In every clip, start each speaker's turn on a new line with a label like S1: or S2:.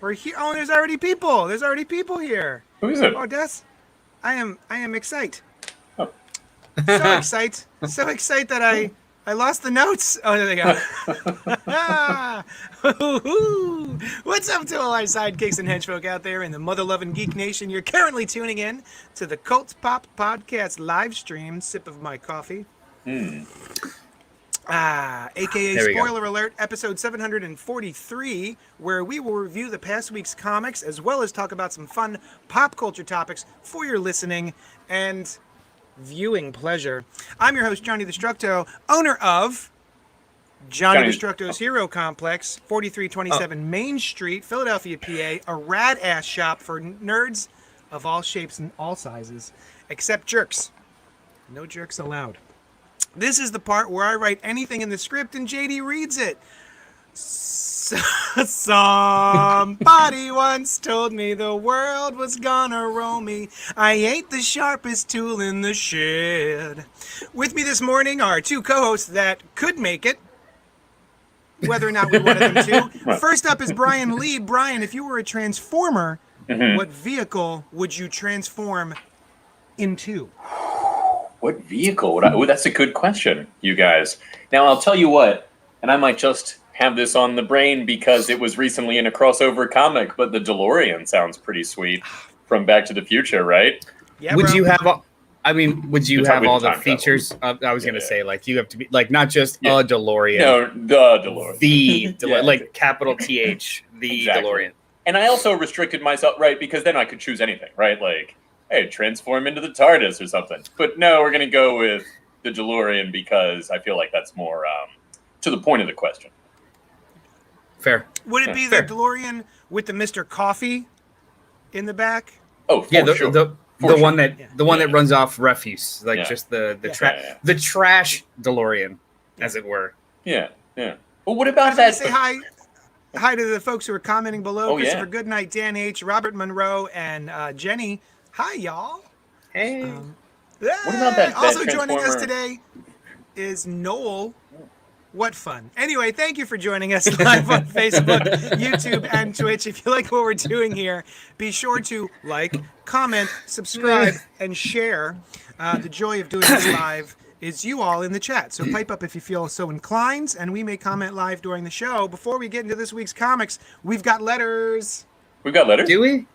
S1: We're here. Oh, there's already people. There's already people here.
S2: Who is it?
S1: Oh, Des. I am excited.
S2: Oh.
S1: So excited. So excited that I lost the notes. Oh, there they go. What's up to all our sidekicks and henchfolk out there in the mother-loving geek nation? You're currently tuning in to the CultPop podcast live stream. Sip of my coffee. AKA Spoiler Alert, episode 743, where we will review the past week's comics as well as talk about some fun pop culture topics for your listening and viewing pleasure. I'm your host, Johnny Destructo, owner of Johnny Destructo's Hero Complex, 4327 Main Street, Philadelphia, PA, a rad-ass shop for nerds of all shapes and all sizes, except jerks. No jerks allowed. This is the part where I write anything in the script and JD reads it. Somebody once told me the world was gonna roll me. I ain't the sharpest tool in the shed. With me this morning are two co-hosts that could make it, whether or not we wanted them to. First up is Brian Lee. Brian, if you were a transformer, what vehicle would you transform into?
S2: What vehicle would I... Oh, that's a good question, you guys. Now, I'll tell you what, and I might just have this on the brain because it was recently in a crossover comic, but the DeLorean sounds pretty sweet from Back to the Future, right?
S1: Yeah,
S3: would
S1: bro.
S3: you have... would you have all the
S2: time
S3: features? I was going to say, like, you have to be, like, not just a DeLorean.
S2: No, the DeLorean.
S3: The DeLorean,
S2: Yeah.
S3: like, capital TH, the
S2: Exactly.
S3: DeLorean.
S2: And I also restricted myself, right, because then I could choose anything, right? Like, hey, transform into the TARDIS or something. But no, we're going to go with the DeLorean because I feel like that's more to the point of the question.
S3: Fair.
S1: Would it be the DeLorean with the Mr. Coffee in the back?
S2: Oh, for
S3: Yeah, the
S2: sure.
S3: one that runs off refuse, like just the
S2: Yeah.
S3: trash DeLorean, as it were.
S2: Yeah. Well, what about
S1: I
S2: that?
S1: say hi to the folks who are commenting below.
S2: Oh, yeah.
S1: Christopher Goodnight, Dan H., Robert Monroe, and Jenny. Hi, y'all.
S3: Hey.
S2: What about that
S1: Also joining us
S2: Transformer?
S1: today is Noel. What fun. Anyway, thank you for joining us live on Facebook, YouTube, and Twitch. If you like what we're doing here, be sure to like, comment, subscribe, and share. The joy of doing this live is you all in the chat. So pipe up if you feel so inclined, and we may comment live during the show. Before we get into this week's comics, we've got letters.
S2: We've got letters?
S3: Do we?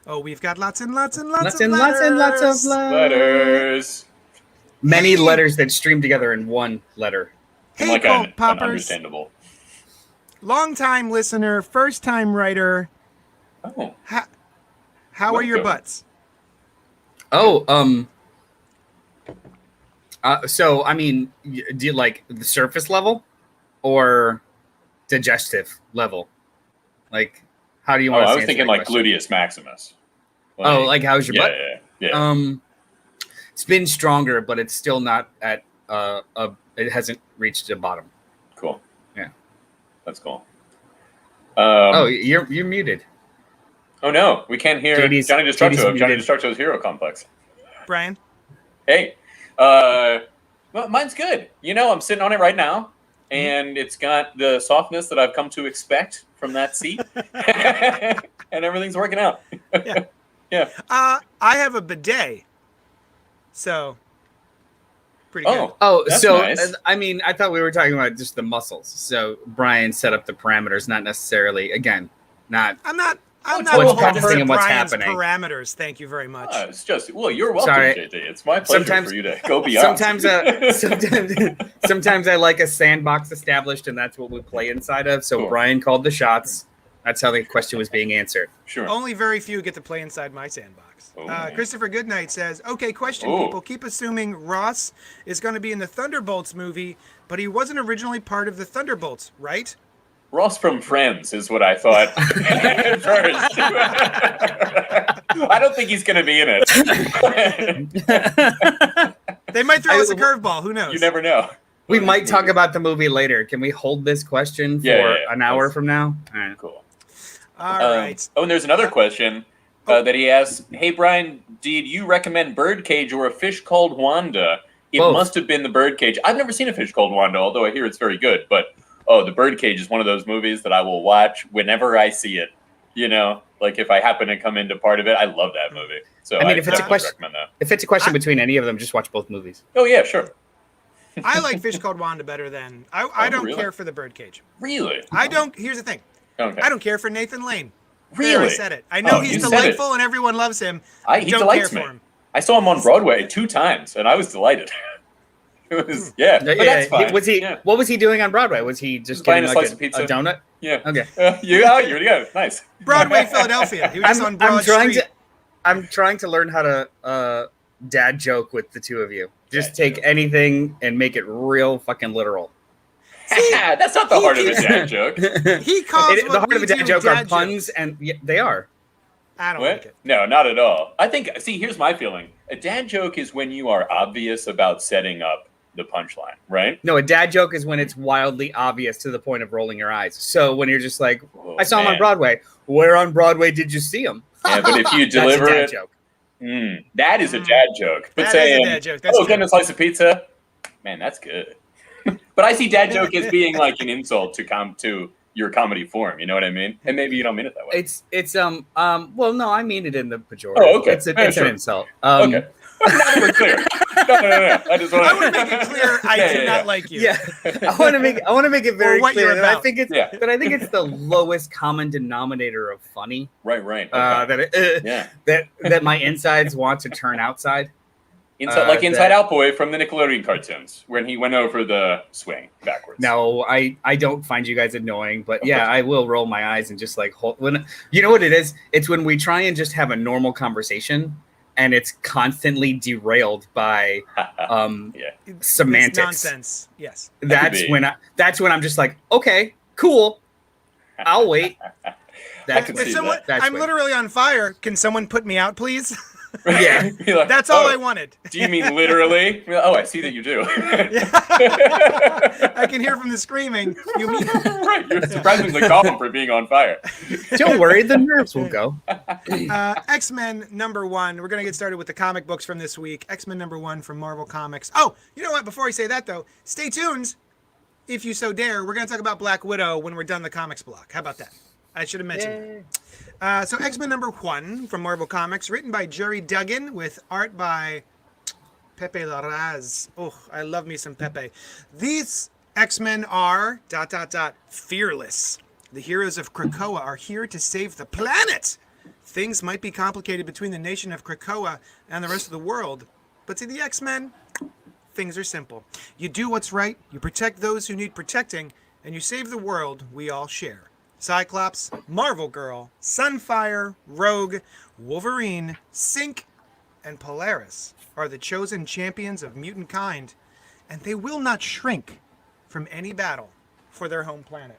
S1: Oh, we've got lots and lots and lots
S3: Lots
S1: of
S3: and
S1: letters.
S3: lots and lots of
S2: Letters.
S3: Many
S1: Hey.
S3: letters that stream together in one letter.
S1: Hey,
S2: Like
S1: Cult
S2: an
S1: Poppers.
S2: understandable.
S1: Long-time listener, first-time writer.
S2: Oh.
S1: How are your
S2: Welcome.
S1: butts?
S3: Oh, so I mean, do you like the surface level or digestive level? Like, how do you
S2: Oh,
S3: want to
S2: I
S3: answer
S2: was thinking
S3: that
S2: like
S3: question?
S2: gluteus maximus.
S3: Like how's your butt?
S2: Yeah.
S3: It's been stronger, but it's still not at it hasn't reached the bottom.
S2: Cool.
S3: Yeah.
S2: That's cool.
S3: You're muted.
S2: Oh no, we can't hear
S3: JD's
S2: Johnny Destructo of Johnny
S3: muted.
S2: Destructo's Hero Complex.
S1: Brian?
S2: Hey, well, mine's good. You know, I'm sitting on it right now, and it's got the softness that I've come to expect from that seat, and everything's working out.
S1: Yeah. I have a bidet, so pretty good.
S3: Oh,
S2: That's
S3: so
S2: nice.
S3: I mean, I thought we were talking about just the muscles. So Brian set up the parameters, not necessarily. Again, not.
S1: I'm not
S2: What's
S1: holding
S3: happening and what's
S1: Brian's
S3: happening.
S1: parameters. Thank you very much.
S2: It's just, well, you're welcome,
S3: Sorry.
S2: JT. It's my pleasure
S3: Sometimes-
S2: for you to go beyond.
S3: Sometimes I like a sandbox established, and that's what we play inside of. So
S2: Cool.
S3: Brian called the shots. That's how the question was being answered.
S2: Sure.
S1: Only very few get to play inside my sandbox.
S2: Oh.
S1: Christopher Goodnight says, okay, question,
S2: Oh.
S1: people. Keep assuming Ross is going to be in the Thunderbolts movie, but he wasn't originally part of the Thunderbolts, right?
S2: Ross from Friends is what I thought at first. I don't think he's going to be in it.
S1: They might throw us a curveball. Who knows?
S2: You never know.
S3: We might talk about the movie later. Can we hold this question for an hour from now? All right.
S2: Cool.
S1: All right.
S2: Oh, and there's another question that he asks. Hey, Brian, did you recommend Birdcage or A Fish Called Wanda? It
S3: Both.
S2: must have been The Birdcage. I've never seen A Fish Called Wanda, although I hear it's very good. But, The Birdcage is one of those movies that I will watch whenever I see it. You know, like if I happen to come into part of it, I love that movie. So
S3: I mean, if it's a
S2: definitely
S3: question,
S2: recommend that.
S3: if it's a question between any of them, just watch both movies.
S2: Oh yeah, sure.
S1: I like Fish Called Wanda better than I don't
S2: really?
S1: care for the Birdcage.
S2: Really?
S1: I don't. Here's the thing.
S2: Okay.
S1: I don't care for Nathan Lane.
S2: Really?
S1: There, I said it. I know he's delightful and everyone loves him.
S2: He
S1: don't
S2: delights
S1: care
S2: me.
S1: for him.
S2: I saw him on Broadway 2 times, and I was delighted. It was but that's fine.
S3: Was he?
S2: Yeah.
S3: What was he doing on Broadway? Was he just
S2: buying
S3: getting
S2: a
S3: like
S2: slice of pizza.
S3: a donut?
S2: Yeah.
S3: Okay.
S2: You already got it. Nice.
S1: Broadway, Philadelphia. He was just on Broad Street.
S3: I'm trying to learn how to dad joke with the two of you. Just
S2: Dad
S3: take
S2: joke.
S3: anything and make it real fucking literal.
S2: That's not the heart of a dad joke.
S1: He calls
S3: The heart of a dad joke are puns,
S1: jokes.
S3: and they are.
S1: I don't
S2: What?
S1: like it.
S2: No, not at all. I think, see, here's my feeling. A dad joke is when you are obvious about setting up the punchline, right?
S3: No, a dad joke is when it's wildly obvious to the point of rolling your eyes. So when you're just like, I saw him on Broadway. Where on Broadway did you see him?
S2: Yeah, but if you deliver
S3: That's a dad
S2: it,
S3: joke.
S2: that is a dad joke. But
S1: That
S2: saying,
S1: is a dad joke. That's true.
S2: getting a slice of pizza, man, that's good. But I see dad joke as being like an insult to your comedy form. You know what I mean? And maybe you don't mean it that way.
S3: It's well, no, I mean it in the pejorative.
S2: Oh, okay.
S3: It's
S2: Yeah, sure.
S3: an insult.
S2: Okay. Now we're clear. No. I just want
S1: I want to make it clear I do not like you.
S3: Yeah, I want to make it very
S1: what
S3: clear.
S1: you're
S3: That I
S1: about.
S3: think it's, but I think it's the lowest common denominator of funny.
S2: Right. Okay.
S3: That my insides want to turn outside.
S2: Inside Out Boy from the Nickelodeon cartoons, when he went over the swing backwards.
S3: No, I don't find you guys annoying, but yeah, I will roll my eyes and just like when you know what it is. It's when we try and just have a normal conversation, and it's constantly derailed by semantics.
S1: It's nonsense. Yes.
S3: That's when I'm just like, okay, cool, I'll wait.
S1: I'm literally on fire. Can someone put me out, please?
S3: Yeah.
S2: Like,
S1: that's all I wanted.
S2: Do you mean literally? Oh, I see that you do.
S1: I can hear from the screaming. You mean
S2: right? You're surprisingly calm for being on fire.
S3: Don't worry, the nerves will go.
S1: X-Men #1. We're gonna get started with the comic books from this week. X-Men #1 from Marvel Comics. Oh, you know what? Before I say that though, stay tuned. If you so dare, we're gonna talk about Black Widow when we're done the comics block. How about that? I should have mentioned. So X-Men #1 from Marvel Comics, written by Jerry Duggan with art by Pepe Larraz. Oh, I love me some Pepe. These X-Men are ... fearless. The heroes of Krakoa are here to save the planet. Things might be complicated between the nation of Krakoa and the rest of the world, but to the X-Men, things are simple. You do what's right, you protect those who need protecting, and you save the world we all share. Cyclops, Marvel Girl, Sunfire, Rogue, Wolverine, Sync, and Polaris are the chosen champions of mutant kind, and they will not shrink from any battle for their home planet.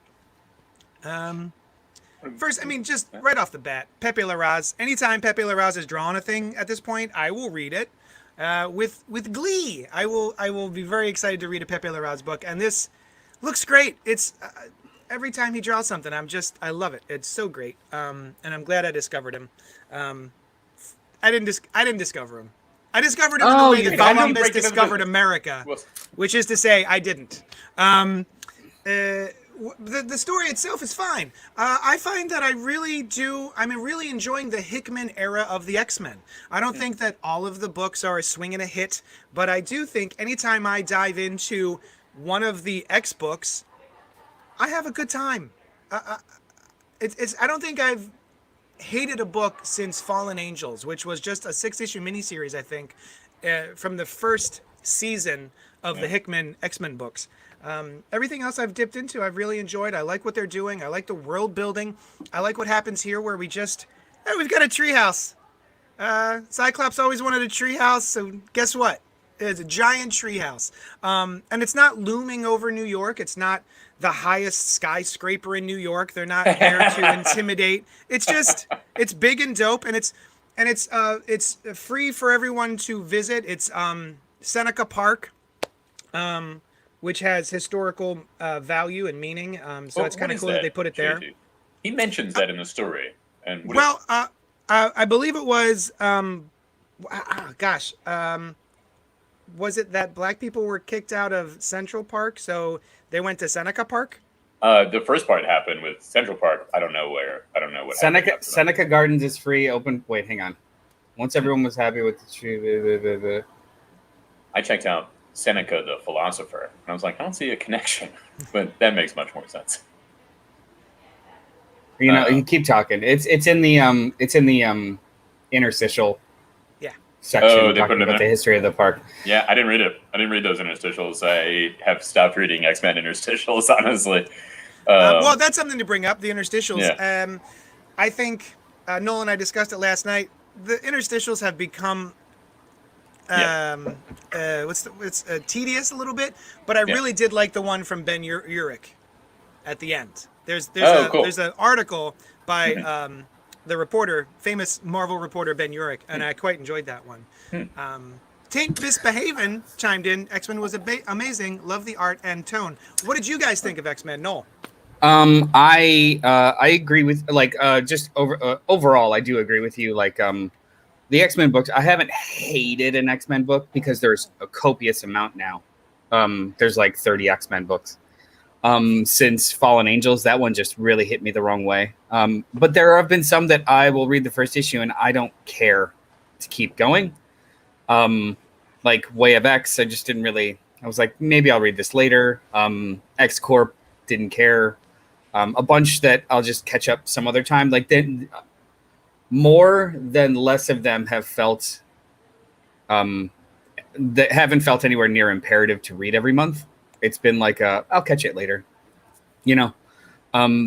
S1: First, I mean, just right off the bat, Pepe Larraz. Anytime Pepe Larraz has drawn a thing at this point, I will read it with glee. I will be very excited to read a Pepe Larraz book, and this looks great. It's every time he draws something, I love it. It's so great, and I'm glad I discovered him. I didn't discover him. I discovered him in the way that Columbus discovered America, which is to say, I didn't. The story itself is fine. I find that I'm really enjoying the Hickman era of the X-Men. I don't think that all of the books are a swing and a hit, but I do think anytime I dive into one of the X books, I have a good time. I don't think I've hated a book since Fallen Angels, which was just a 6-issue miniseries, I think, from the first season of the Hickman X-Men books. Everything else I've dipped into, I've really enjoyed. I like what they're doing. I like the world building. I like what happens here where we've got a treehouse. Cyclops always wanted a treehouse, so guess what? It's a giant treehouse. And it's not looming over New York. It's not the highest skyscraper in New York. They're not there to intimidate. It's just, it's big and dope, and it's free for everyone to visit. It's Seneca Park, which has historical value and meaning. So it's kind of cool that they put it there.
S2: He mentions that in the story. And
S1: I believe it was, was it that black people were kicked out of Central Park, so they went to Seneca Park?
S2: The first part happened with Central Park. I don't know what happened.
S3: Seneca Gardens is free. Open. Wait, hang on. Once everyone was happy with the tree,
S2: I checked out Seneca the Philosopher, and I was like, I don't see a connection, but that makes much more sense.
S3: You know, you keep talking. It's in the interstitial section talking about the history of the park.
S2: Yeah, I didn't read it. I didn't read those interstitials. I have stopped reading X-Men interstitials, honestly.
S1: Well, that's something to bring up, the interstitials. Yeah. I think Noel and I discussed it last night. The interstitials have become tedious a little bit, but I really did like the one from Ben Urich at the end. There's an article by the reporter, famous Marvel reporter Ben Urich, and I quite enjoyed that one. Taint Misbehavin' chimed in. X-Men was amazing. Love the art and tone. What did you guys think of X-Men, Noel?
S3: I agree with overall. I do agree with you. Like the X-Men books. I haven't hated an X-Men book because there's a copious amount now. There's like 30 X-Men books. Since Fallen Angels, that one just really hit me the wrong way. But there have been some that I will read the first issue and I don't care to keep going. Like Way of X, I just didn't really. I was like, maybe I'll read this later. X Corp, didn't care. A bunch that I'll just catch up some other time. Like then, more than less of them have felt. That haven't felt anywhere near imperative to read every month. It's been like I'll catch it later, you know.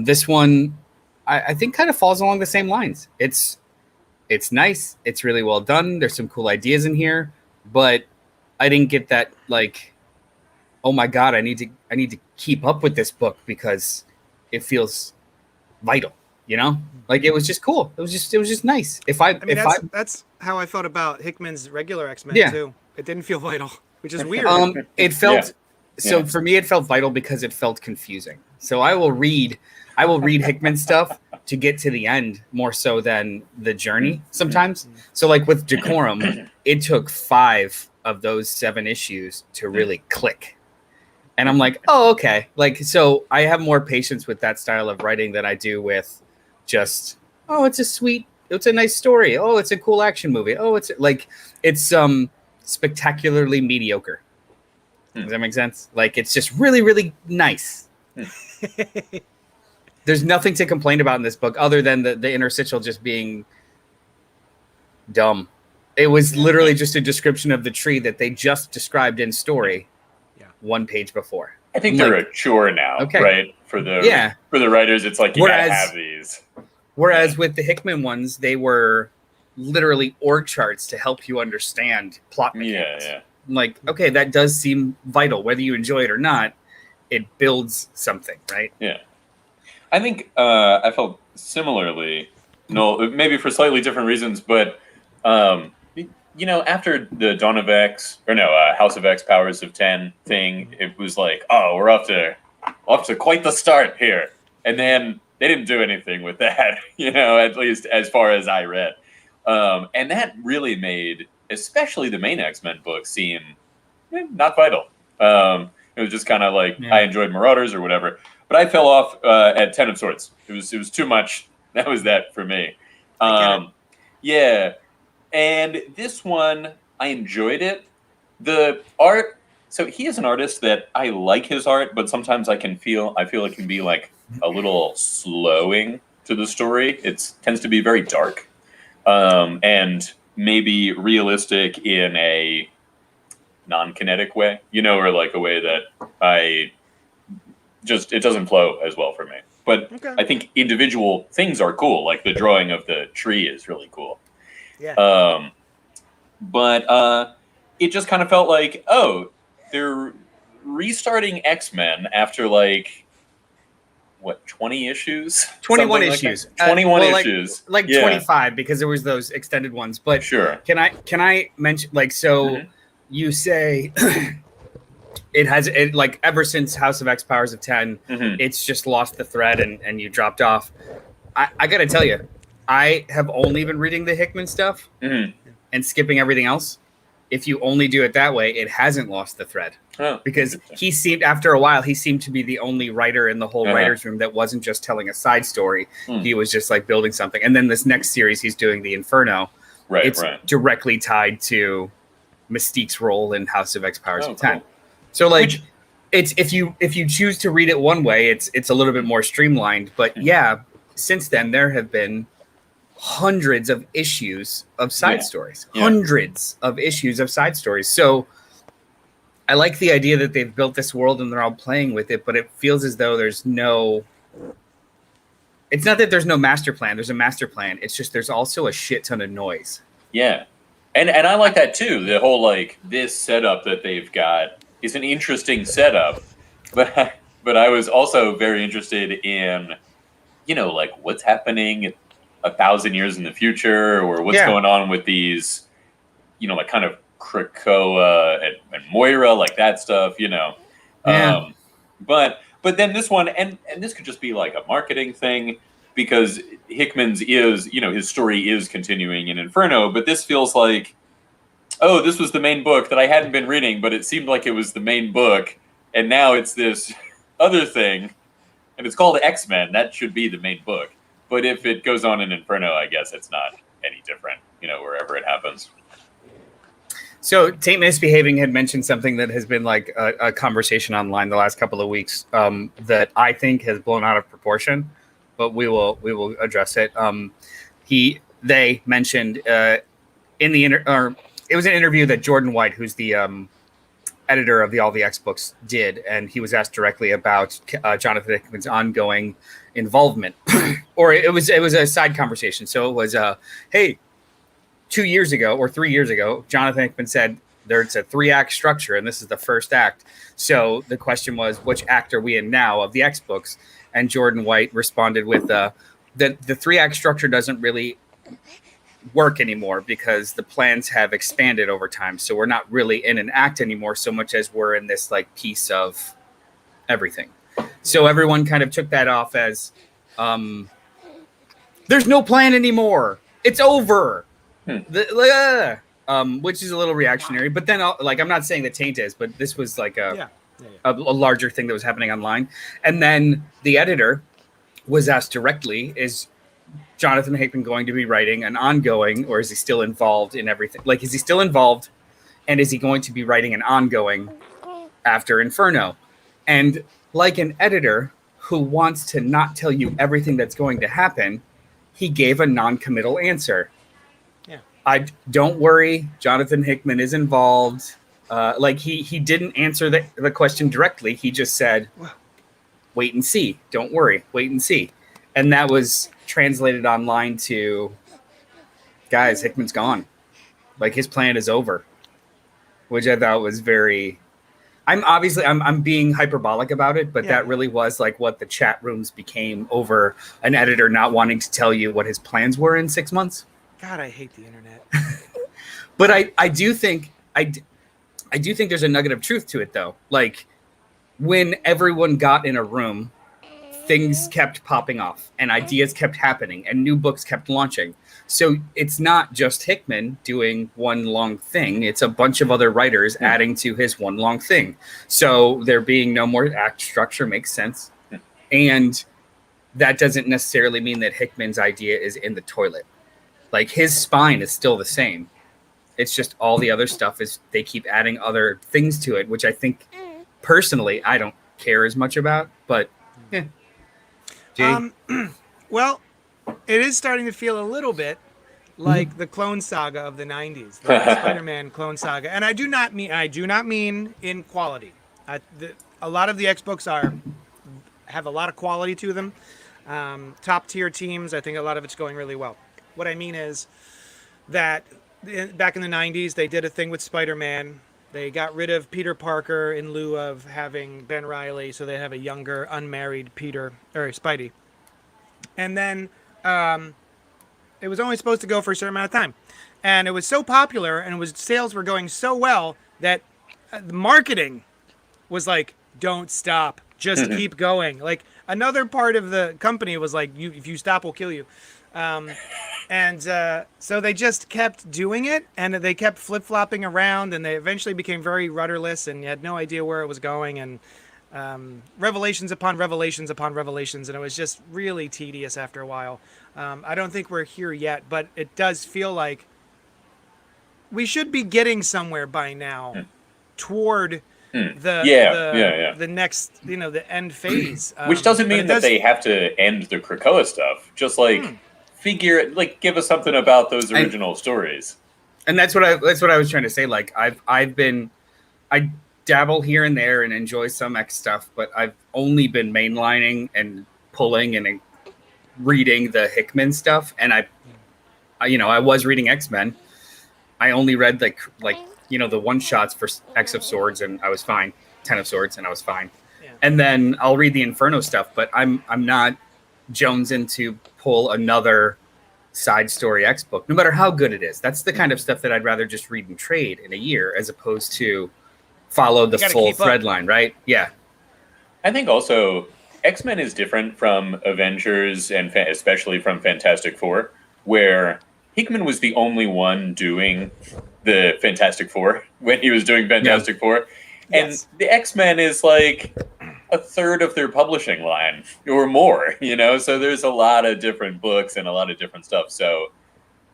S3: This one, I think, kind of falls along the same lines. It's nice. It's really well done. There's some cool ideas in here, but I didn't get that like, oh my god, I need to keep up with this book because it feels vital, you know. Like it was just cool. It was just nice. That's
S1: how I felt about Hickman's regular X-Men too. It didn't feel vital, which is weird.
S3: It felt. Yeah. So for me, it felt vital because it felt confusing. So I will read Hickman stuff to get to the end more so than the journey sometimes. So like with Decorum, it took 5 of those 7 issues to really click. And I'm like, oh, okay. Like, so I have more patience with that style of writing than I do with just, oh, it's a nice story. Oh, it's a cool action movie. Oh, it's spectacularly mediocre. Does that make sense? Like, it's just really, really nice. There's nothing to complain about in this book other than the interstitial just being dumb. It was literally just a description of the tree that they just described in story 1 page before.
S2: I think they're a chore now, right? For the writers, it's like you gotta have these.
S3: Whereas with the Hickman ones, they were literally org charts to help you understand plot mechanics. Yeah. Like, okay, that does seem vital. Whether you enjoy it or not, it builds something, right?
S2: Yeah. I think I felt similarly, no, maybe for slightly different reasons, but, you know, after the Dawn of X, House of X, Powers of 10 thing, it was like, oh, we're off to quite the start here. And then they didn't do anything with that, you know, at least as far as I read. And that really made especially the main X-Men book seem not vital. It was just kind of like I enjoyed Marauders or whatever, but I fell off at 10 of Swords. It was too much. That was that for me. Yeah, and this one I enjoyed it. The art. So he is an artist that I like his art, but sometimes I feel it can be like a little slowing to the story. It tends to be very dark, and maybe realistic in a non-kinetic way, you know, or like a way that it doesn't flow as well for me. But I think individual things are cool. Like the drawing of the tree is really cool. Yeah. But it just kind of felt like, oh, they're restarting X-Men after like, what, 20 issues?
S3: 21 issues.
S2: Like 21 issues.
S3: Like 25 because there was those extended ones. But
S2: sure.
S3: Can I mention, like, so you say it has like ever since House of X, Powers of 10, it's just lost the thread and you dropped off. I got to tell you, I have only been reading the Hickman stuff and skipping everything else. if you only do it that way, it hasn't lost the thread.
S2: Oh,
S3: because he seemed, after a while, he seemed to be the only writer in the whole writer's room that wasn't just telling a side story. He was just like building something. And then this next series he's doing, the Inferno, it's directly tied to Mystique's role in House of X Powers of 10. Cool. So like it's if you choose to read it one way, it's a little bit more streamlined. But yeah, since then there have been hundreds of issues of side stories. Hundreds of issues of side stories. So I like the idea that they've built this world and they're all playing with it, but it feels as though there's no... It's not that there's no master plan. There's a master plan. It's just there's also a shit ton of noise.
S2: Yeah. And I like that too. The whole, like, this setup that they've got is an interesting setup. But I was also very interested in, you know, like, what's happening 1,000 years in the future, or what's going on with these, you know, like, kind of Krakoa and Moira, like that stuff, you know.
S3: Yeah.
S2: But then this one, and this could just be like a marketing thing, because Hickman's is, you know, his story is continuing in Inferno, but this feels like, oh, this was the main book that I hadn't been reading, but it seemed like it was the main book, and now it's this other thing, and it's called X-Men. That should be the main book. But if it goes on in Inferno, I guess it's not any different, you know, wherever it happens.
S3: So Tate Misbehaving had mentioned something that has been like a conversation online the last couple of weeks that I think has blown out of proportion, but we will address it. They mentioned in the it was an interview that Jordan White, who's the editor of the All the X books, did, and he was asked directly about Jonathan Hickman's ongoing involvement, or it was a side conversation. So it was, hey. 2 years ago or 3 years ago, Jonathan Hickman said there's a 3-act structure and this is the first act. So the question was, which act are we in now of the X books? And Jordan White responded with that the 3-act structure doesn't really work anymore because the plans have expanded over time. So we're not really in an act anymore so much as we're in this like piece of everything. So everyone kind of took that off as there's no plan anymore. It's over. Which is a little reactionary, but then like I'm not saying that Taint is, but this was like a larger thing that was happening online. And then the editor was asked directly, is Jonathan Hickman going to be writing an ongoing, or is he still involved in everything? Like, is he still involved, and is he going to be writing an ongoing after Inferno? And like an editor who wants to not tell you everything that's going to happen, he gave a non-committal answer. Don't worry, Jonathan Hickman is involved. Like he didn't answer the question directly. He just said, wait and see. Don't worry, wait and see. And that was translated online to, guys, Hickman's gone. Like his plan is over, which I thought was very... I'm being hyperbolic about it, but that really was like what the chat rooms became over an editor not wanting to tell you what his plans were in 6 months.
S1: God, I hate the internet.
S3: But I do think there's a nugget of truth to it, though. Like when everyone got in a room, things kept popping off and ideas kept happening and new books kept launching. So it's not just Hickman doing one long thing. It's a bunch of other writers adding to his one long thing. So there being no more act structure makes sense. And that doesn't necessarily mean that Hickman's idea is in the toilet. Like his spine is still the same. It's just all the other stuff is they keep adding other things to it, which I think personally I don't care as much about. But
S1: well, it is starting to feel a little bit like the Clone Saga of the 90s, the Spider-Man Clone Saga, and I do not mean in quality. A lot of the X books have a lot of quality to them. Top tier teams. I think a lot of it's going really well. What I mean is that back in the 90s, they did a thing with Spider-Man. They got rid of Peter Parker in lieu of having Ben Reilly, so they have a younger, unmarried Spidey. And then it was only supposed to go for a certain amount of time. And it was so popular, and sales were going so well that the marketing was like, don't stop, just keep going. Like another part of the company was like, if you stop, we'll kill you. So they just kept doing it, and they kept flip-flopping around, and they eventually became very rudderless, and you had no idea where it was going, and revelations upon revelations upon revelations, and it was just really tedious after a while. I don't think we're here yet, but it does feel like we should be getting somewhere by now toward the next, the end phase.
S2: Which doesn't mean that they have to end the Krakoa stuff. Just give us something about those original stories.
S3: And that's what I was trying to say. Like I dabble here and there and enjoy some X stuff, but I've only been mainlining and pulling and reading the Hickman stuff. And I was reading X-Men. I only read the one shots for X of Swords, and I was fine. 10 of Swords, and I was fine. Yeah. And then I'll read the Inferno stuff, but I'm not jonesing to pull another side story X book, no matter how good it is. That's the kind of stuff that I'd rather just read and trade in a year, as opposed to follow the full thread line, right? Yeah.
S2: I think also X-Men is different from Avengers and especially from Fantastic Four, where Hickman was the only one doing the Fantastic Four when he was doing Fantastic Four. And the X-Men is like a third of their publishing line or more, so there's a lot of different books and a lot of different stuff. So,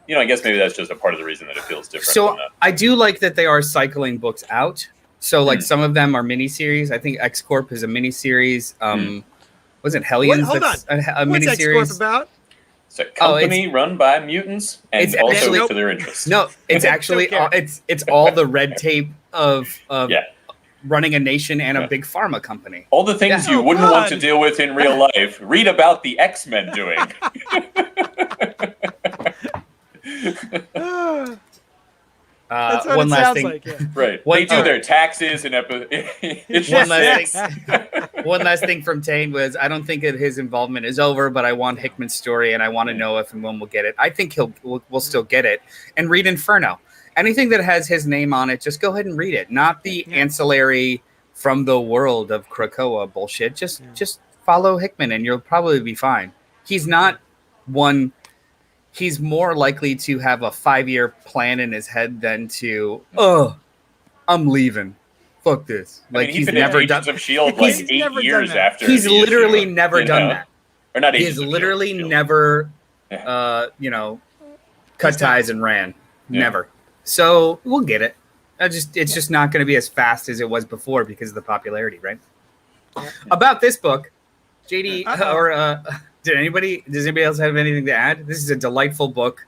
S2: I guess maybe that's just a part of the reason that it feels different.
S3: So I do like that they are cycling books out. So some of them are miniseries. I think X Corp is a miniseries. Was it Hellions?
S1: Hold on.
S3: A
S1: What's X Corp about?
S2: It's a company run by mutants and also for their interests.
S3: No, it's actually it's all the red tape of running a nation and a big pharma company.
S2: All the things you wouldn't want to deal with in real life. Read about the X-Men doing.
S1: That's what one last thing. Like,
S2: Right. They do their taxes and
S3: one last thing from Tane was, I don't think that his involvement is over, but I want Hickman's story and I want to know if and when we'll get it. I think we'll still get it. And read Inferno. Anything that has his name on it, just go ahead and read it. Not the ancillary from the world of Krakoa bullshit. Just follow Hickman and you'll probably be fine. He's not one. He's more likely to have a 5-year plan in his head than to, I'm leaving. Fuck this.
S2: Like, he's never done of S.H.I.E.L.D. like 8 years after.
S3: He's literally never done that.
S2: Or not.
S3: He's literally never, cut ties and ran. Yeah. Never. So we'll get it. It's just not going to be as fast as it was before because of the popularity, right? Yeah. About this book, JD does anybody else have anything to add? This is a delightful book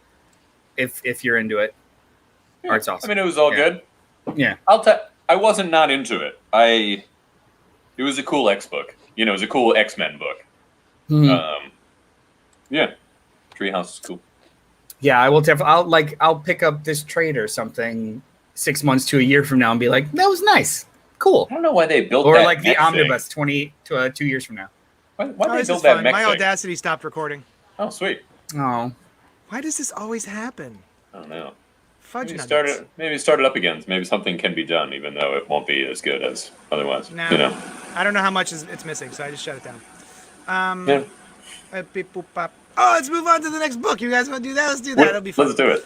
S3: if you're into it.
S2: Yeah. Art's awesome. I mean, it was all good.
S3: Yeah.
S2: I wasn't not into it. It was a cool X book. It was a cool X-Men book. Mm-hmm. Yeah. Treehouse is cool.
S3: Yeah, I will I'll pick up this trade or something 6 months to a year from now and be like, that was nice. Cool.
S2: I don't know why they built
S3: that. Or like
S2: the
S3: omnibus 2 years from now.
S2: Why they build that mech
S1: My
S2: thing?
S1: Audacity stopped recording.
S2: Oh, sweet.
S3: Oh.
S1: Why does this always happen?
S2: I don't know.
S1: Fudge
S2: maybe start it up again. Maybe something can be done, even though it won't be as good as otherwise.
S1: No. I don't know how much it's missing, so I just shut it down. Let's move on to the next book. You guys want to do that? Let's do that. It'll be fun.
S2: Let's do it.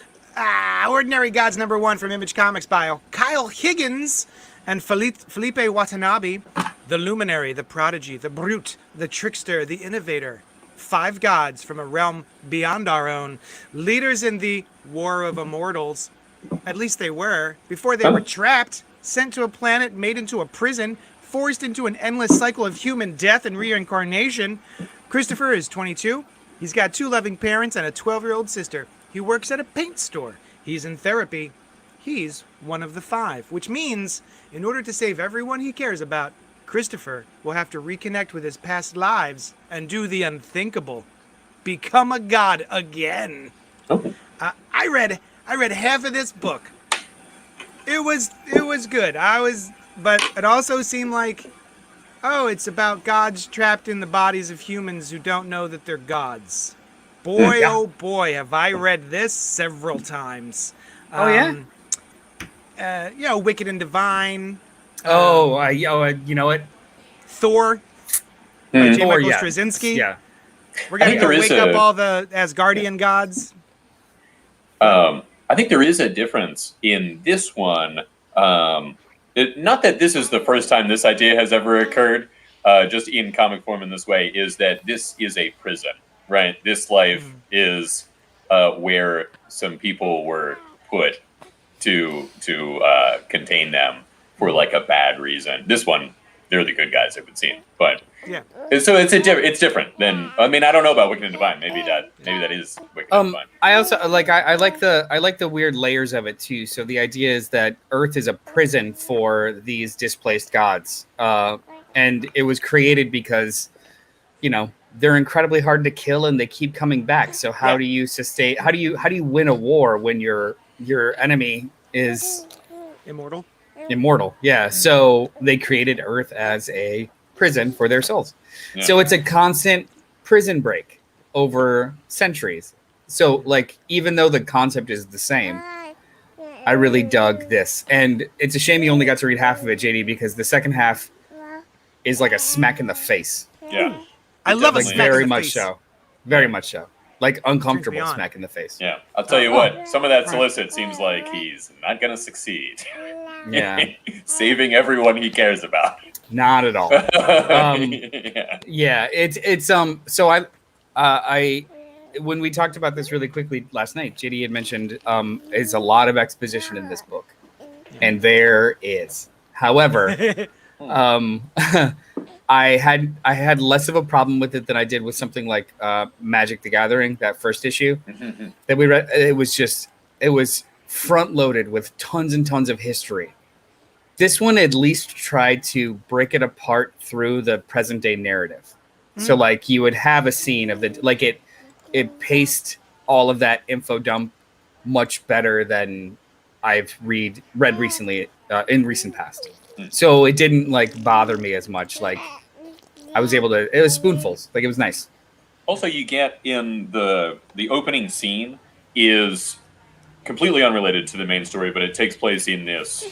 S1: Ordinary Gods #1 from Image Comics bio. Kyle Higgins and Felipe Watanabe. The Luminary, the Prodigy, the Brute, the Trickster, the Innovator. 5 gods from a realm beyond our own. Leaders in the War of Immortals. At least they were. Before they were trapped, sent to a planet, made into a prison, forced into an endless cycle of human death and reincarnation. Christopher is 22. He's got 2 loving parents and a 12-year-old sister. He works at a paint store. He's in therapy. He's one of the 5, which means in order to save everyone he cares about, Christopher will have to reconnect with his past lives and do the unthinkable. Become a god again.
S2: Okay.
S1: I read half of this book. It was good. But it also seemed like, it's about gods trapped in the bodies of humans who don't know that they're gods. Boy, oh boy, have I read this several times.
S3: You
S1: know, Wicked and Divine.
S3: You know what?
S1: Thor. By J. Michael Straczynski.
S3: Yeah.
S1: We're gonna go wake up all the Asgardian gods.
S2: I think there is a difference in this one. Not that this is the first time this idea has ever occurred, just in comic form in this way, is that this is a prison, right? This life is where some people were put to contain them for like a bad reason. This one, they're the good guys, it would seem, but
S1: yeah.
S2: So it's different than, I mean, I don't know about Wicked and Divine. Maybe that is Wicked and Divine.
S3: I also I like the weird layers of it too. So the idea is that Earth is a prison for these displaced gods, and it was created because, you know, they're incredibly hard to kill and they keep coming back. So how do you sustain? How do you win a war when your enemy is
S1: immortal?
S3: Immortal, yeah. So they created Earth as a prison for their souls. Yeah. So it's a constant prison break over centuries. So like, even though the concept is the same, I really dug this. And it's a shame you only got to read half of it, JD, because the second half is like a smack in the face.
S2: Yeah.
S1: I love it.
S3: Very much so. Very much so. Like uncomfortable smack in the face.
S2: Yeah. I'll tell you what, some of that solicit seems like he's not going to succeid.
S3: Yeah.
S2: Saving everyone he cares about.
S3: Not at all. Yeah, it's so I when we talked about this really quickly last night, JD had mentioned is a lot of exposition in this book, and there is. However, I had less of a problem with it than I did with something like Magic the Gathering, that first issue that we read. It was front loaded with tons and tons of history. This one at least tried to break it apart through the present day narrative. So like you would have a scene of it paced all of that info dump much better than I've read recently in recent past. So it didn't like bother me as much. Like I was able to, it was spoonfuls. Like it was nice.
S2: Also, you get in the opening scene is completely unrelated to the main story, but it takes place in this,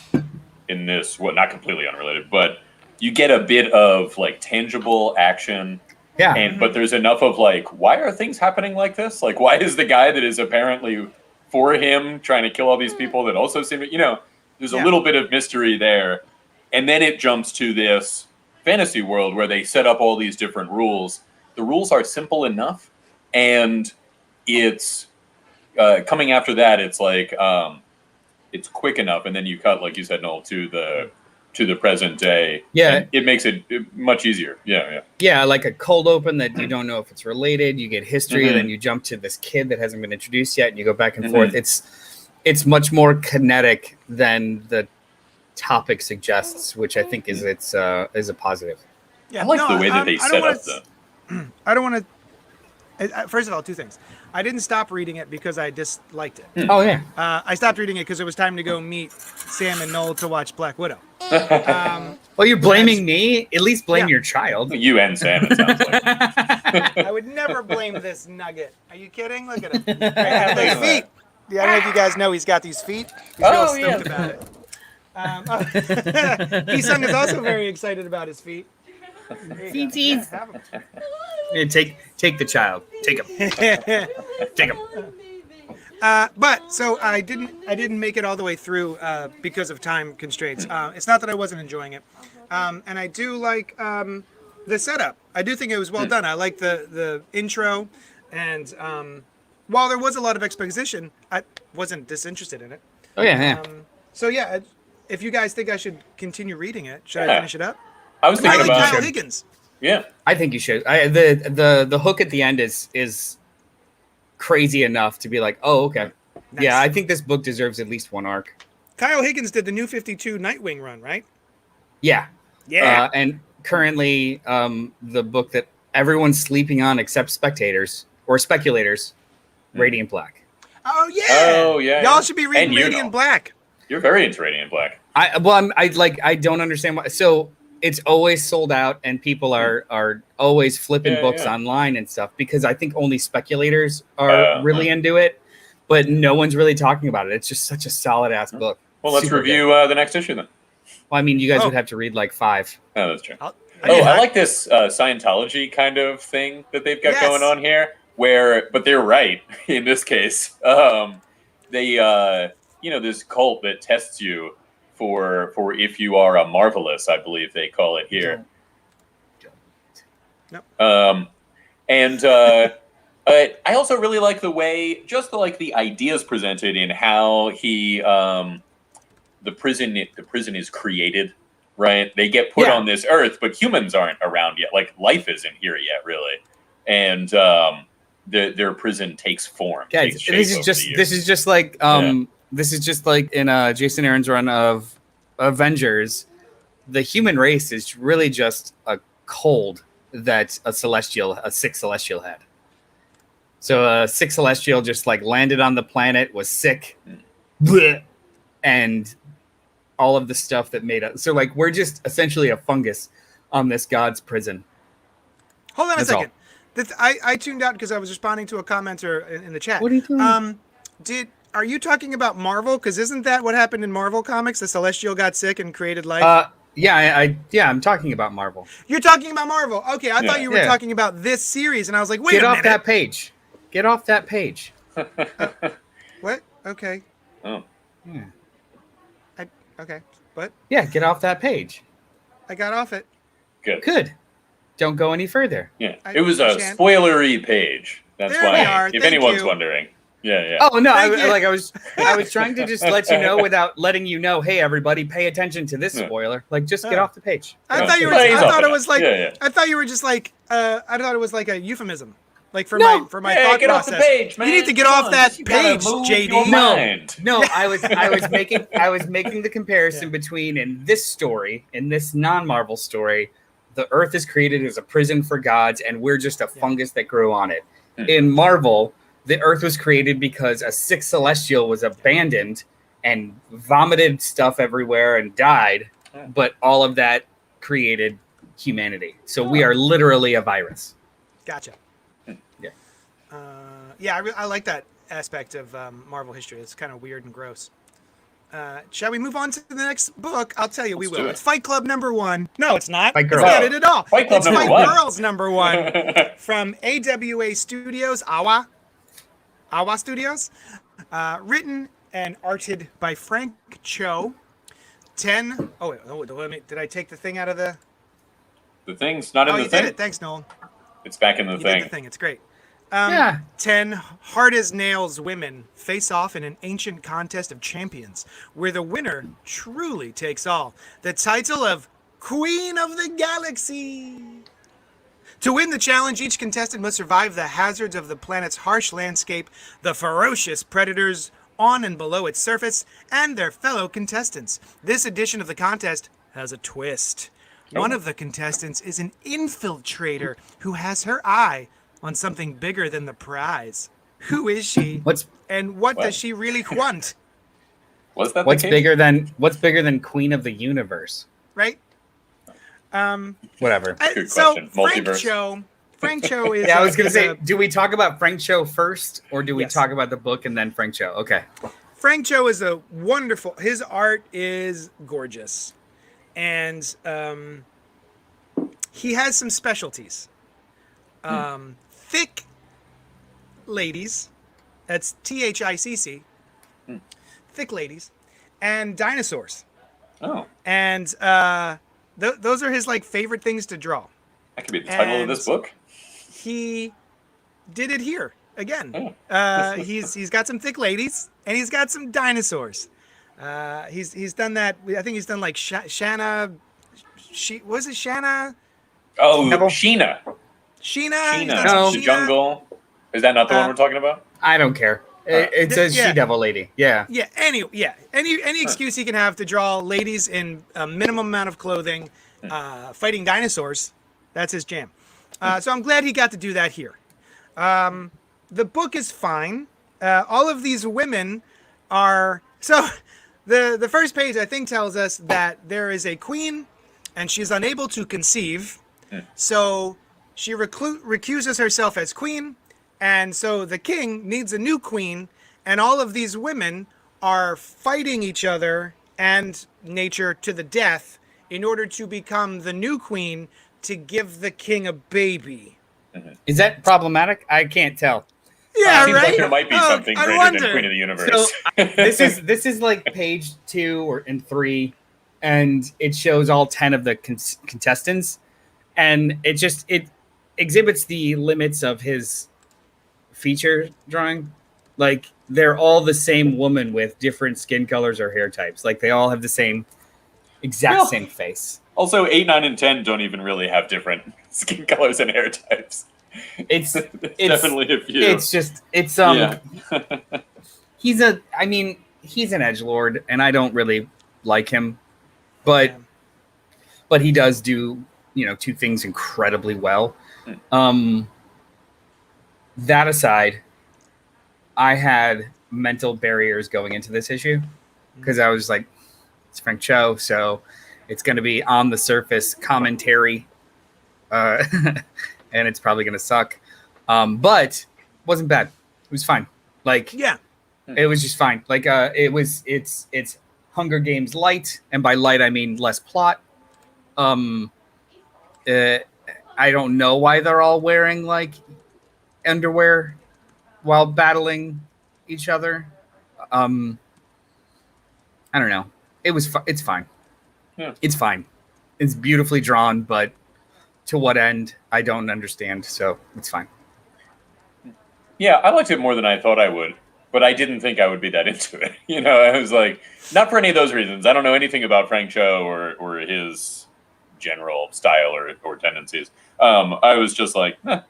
S2: well, not completely unrelated, but you get a bit of like tangible action.
S3: Yeah.
S2: But there's enough of like, why are things happening like this? Like, why is the guy that is apparently for him trying to kill all these people that also seem, there's a little bit of mystery there. And then it jumps to this fantasy world where they set up all these different rules. The rules are simple enough, and it's coming after that. It's like it's quick enough, and then you cut, like you said, Noel, to the present day.
S3: Yeah,
S2: it makes it much easier.
S3: Yeah, like a cold open that you don't know if it's related. You get history, and then you jump to this kid that hasn't been introduced yet, and you go back and forth. It's much more kinetic than the topic suggests, which I think is a positive.
S2: Yeah, I like the way that they set up
S1: I don't want to. First of all, two things. I didn't stop reading it because I disliked it.
S3: Oh yeah.
S1: I stopped reading it because it was time to go meet Sam and Noel to watch Black Widow.
S3: Well, you're blaming me. At least blame your child.
S2: You and Sam, it sounds like.
S1: I would never blame this nugget. Are you kidding? Look at him. He's got those feet. Yeah, I don't know if you guys know he's got these feet. He's real stoked about it. Heesung is also very excited about his feet.
S3: Feeties. Yeah, take the child. Take him. Take him.
S1: But so I didn't make it all the way through because of time constraints. It's not that I wasn't enjoying it, and I do like the setup. I do think it was well done. I like the intro, and while there was a lot of exposition, I wasn't disinterested in it.
S3: Oh yeah.
S1: So yeah, if you guys think I should continue reading it, should I finish it up?
S2: I was thinking about
S1: Kyle Higgins.
S2: Yeah,
S3: I think you should. The hook at the end is crazy enough to be like, oh okay, nice. Yeah. I think this book deserves at least one arc.
S1: Kyle Higgins did the New 52 Nightwing run, right?
S3: Yeah.
S1: Yeah.
S3: And currently, the book that everyone's sleeping on except speculators, Radiant Black.
S1: Oh yeah.
S2: Oh yeah.
S1: Y'all should be reading Radiant Black.
S2: You're very into Radiant Black.
S3: I don't understand why. So it's always sold out, and people are always flipping books online and stuff because I think only speculators are really into it, but no one's really talking about it. It's just such a solid ass book.
S2: Well, let's review the next issue then.
S3: Well, I mean, you guys would have to read like 5.
S2: Oh, that's true. I like this Scientology kind of thing that they've got going on here. But they're right in this case. They, this cult that tests you for if you are a marvelous, I believe they call it here.
S1: Nope.
S2: I also really like the way, the ideas presented in how the prison is created. Right, they get put on this earth, but humans aren't around yet. Like life isn't here yet, really, and their prison takes form.
S3: Guys, this is just like in Jason Aaron's run of Avengers. The human race is really just a cold that a sick celestial had. So a sick celestial just like landed on the planet, was sick, and all of the stuff that made us. So like we're just essentially a fungus on this god's prison.
S1: Hold on a second. I tuned out because I was responding to a commenter in the chat.
S3: What are you doing?
S1: Are you talking about Marvel? Because isn't that what happened in Marvel comics? The Celestial got sick and created life.
S3: I'm talking about Marvel.
S1: You're talking about Marvel. Okay, I thought you were talking about this series, and I was like, wait a minute.
S3: Get off that page. Get off that page.
S1: What? Okay.
S2: Oh.
S3: Yeah.
S1: Okay, but
S3: yeah, get off that page.
S1: I got off it.
S3: Good. Don't go any further.
S2: Yeah, it was a spoilery page. That's
S1: there
S2: why. If anyone's wondering. Yeah.
S3: Oh no! I was trying to just let you know without letting you know. Hey, everybody, pay attention to this spoiler. Like, just get off the page.
S1: I thought you were. I thought it was like. I thought you were just like. I thought it was like a euphemism. Like for my thought
S2: get
S1: process.
S2: Off the page, man.
S1: You need to get off that page, JD.
S3: No. I was making the comparison between in this non-Marvel story, the Earth is created as a prison for gods, and we're just a fungus that grew on it. In Marvel, the Earth was created because a sick celestial was abandoned and vomited stuff everywhere and died, but all of that created humanity. So we are literally a virus.
S1: Gotcha.
S3: Yeah.
S1: I like that aspect of Marvel history. It's kind of weird and gross. Shall we move on to the next book? I'll tell you, we will. It's Fight Club #1. No, it's not.
S3: Fight Girl.
S1: It's not it at all.
S2: Fight Club
S1: it's
S2: number
S1: Fight
S2: one.
S1: Girls #1 from AWA Studios, AWA Studios. Written and arted by Frank Cho. Did I take the thing out of the...
S2: The thing's not in the thing?
S1: Oh, you did it. Thanks, Nolan.
S2: It's back in the thing.
S1: Did the thing. It's great. 10 hard as nails women face off in an ancient contest of champions where the winner truly takes all. The title of Queen of the Galaxy. To win the challenge, each contestant must survive the hazards of the planet's harsh landscape, the ferocious predators on and below its surface, and their fellow contestants. This edition of the contest has a twist. One of the contestants is an infiltrator who has her eye on something bigger than the prize. Who is she? What does she really want?
S2: Was that
S3: what's bigger than Queen of the Universe?
S1: Right?
S3: Whatever.
S2: Good question.
S1: Frank Cho is...
S3: Yeah, I was going to say, do we talk about Frank Cho first, or do we talk about the book and then Frank Cho? Okay.
S1: Frank Cho is a wonderful... His art is gorgeous. And he has some specialties. Thick ladies, that's THICC, thick ladies, and dinosaurs.
S2: Oh.
S1: And those are his favorite things to draw.
S2: That could be the title of this book.
S1: He did it here again. He's got some thick ladies and he's got some dinosaurs. He's done that. I think he's done Shanna. Was it Shanna?
S2: Oh, Sheena.
S1: Sheena.
S2: No. The Jungle. Is that not the one we're talking about?
S3: I don't care. It says she-devil lady. Yeah.
S1: Yeah. Any excuse he can have to draw ladies in a minimum amount of clothing, fighting dinosaurs. That's his jam. So I'm glad he got to do that here. The book is fine. All of these women are... So the first page, I think, tells us that there is a queen and she's unable to conceive. So she recuses herself as queen. And so the king needs a new queen. And all of these women are fighting each other and nature to the death in order to become the new queen to give the king a baby.
S3: Is that problematic? I can't tell.
S1: Yeah,
S2: Seems
S1: right.
S2: like there might be something
S1: I
S2: greater
S1: wonder.
S2: than Queen of the Universe.
S3: So this is like page 2 or in 3, and it shows all 10 of the contestants, and it exhibits the limits of his feature drawing. Like they're all the same woman with different skin colors or hair types. Like they all have the exact same face.
S2: Also, 8, 9, and 10 don't even really have different skin colors and hair types.
S3: It's
S2: definitely a few.
S3: It's he's an edgelord, and I don't really like him, but he does do 2 things incredibly well. That aside, I had mental barriers going into this issue because I was like, it's Frank Cho, so it's going to be on the surface commentary, and it's probably going to suck. But it wasn't bad. It was fine. Like,
S1: yeah,
S3: it was just fine. Like, it's Hunger Games light, and by light I mean less plot. I don't know why they're all wearing like underwear while battling each other. I don't know. It's fine.
S2: Yeah.
S3: It's fine. It's beautifully drawn, but to what end, I don't understand. So it's fine.
S2: Yeah, I liked it more than I thought I would, but I didn't think I would be that into it. I was like, not for any of those reasons. I don't know anything about Frank Cho or his general style or tendencies. I was just like, I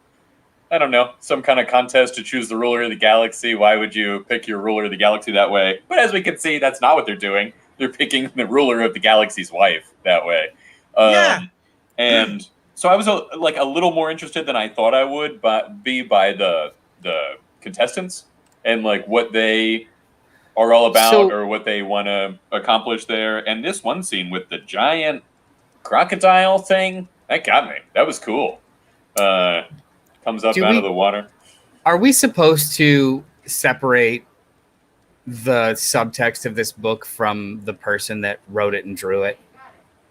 S2: don't know, some kind of contest to choose the ruler of the galaxy. Why would you pick your ruler of the galaxy that way? But as we can see, that's not what they're doing. They're picking the ruler of the galaxy's wife that way. And so I was a little more interested than I thought I would be by the contestants and like what they are all about or what they want to accomplish there. And this one scene with the giant crocodile thing, that got me. That was cool. Comes up out of the water.
S3: Are we supposed to separate the subtext of this book from the person that wrote it and drew it?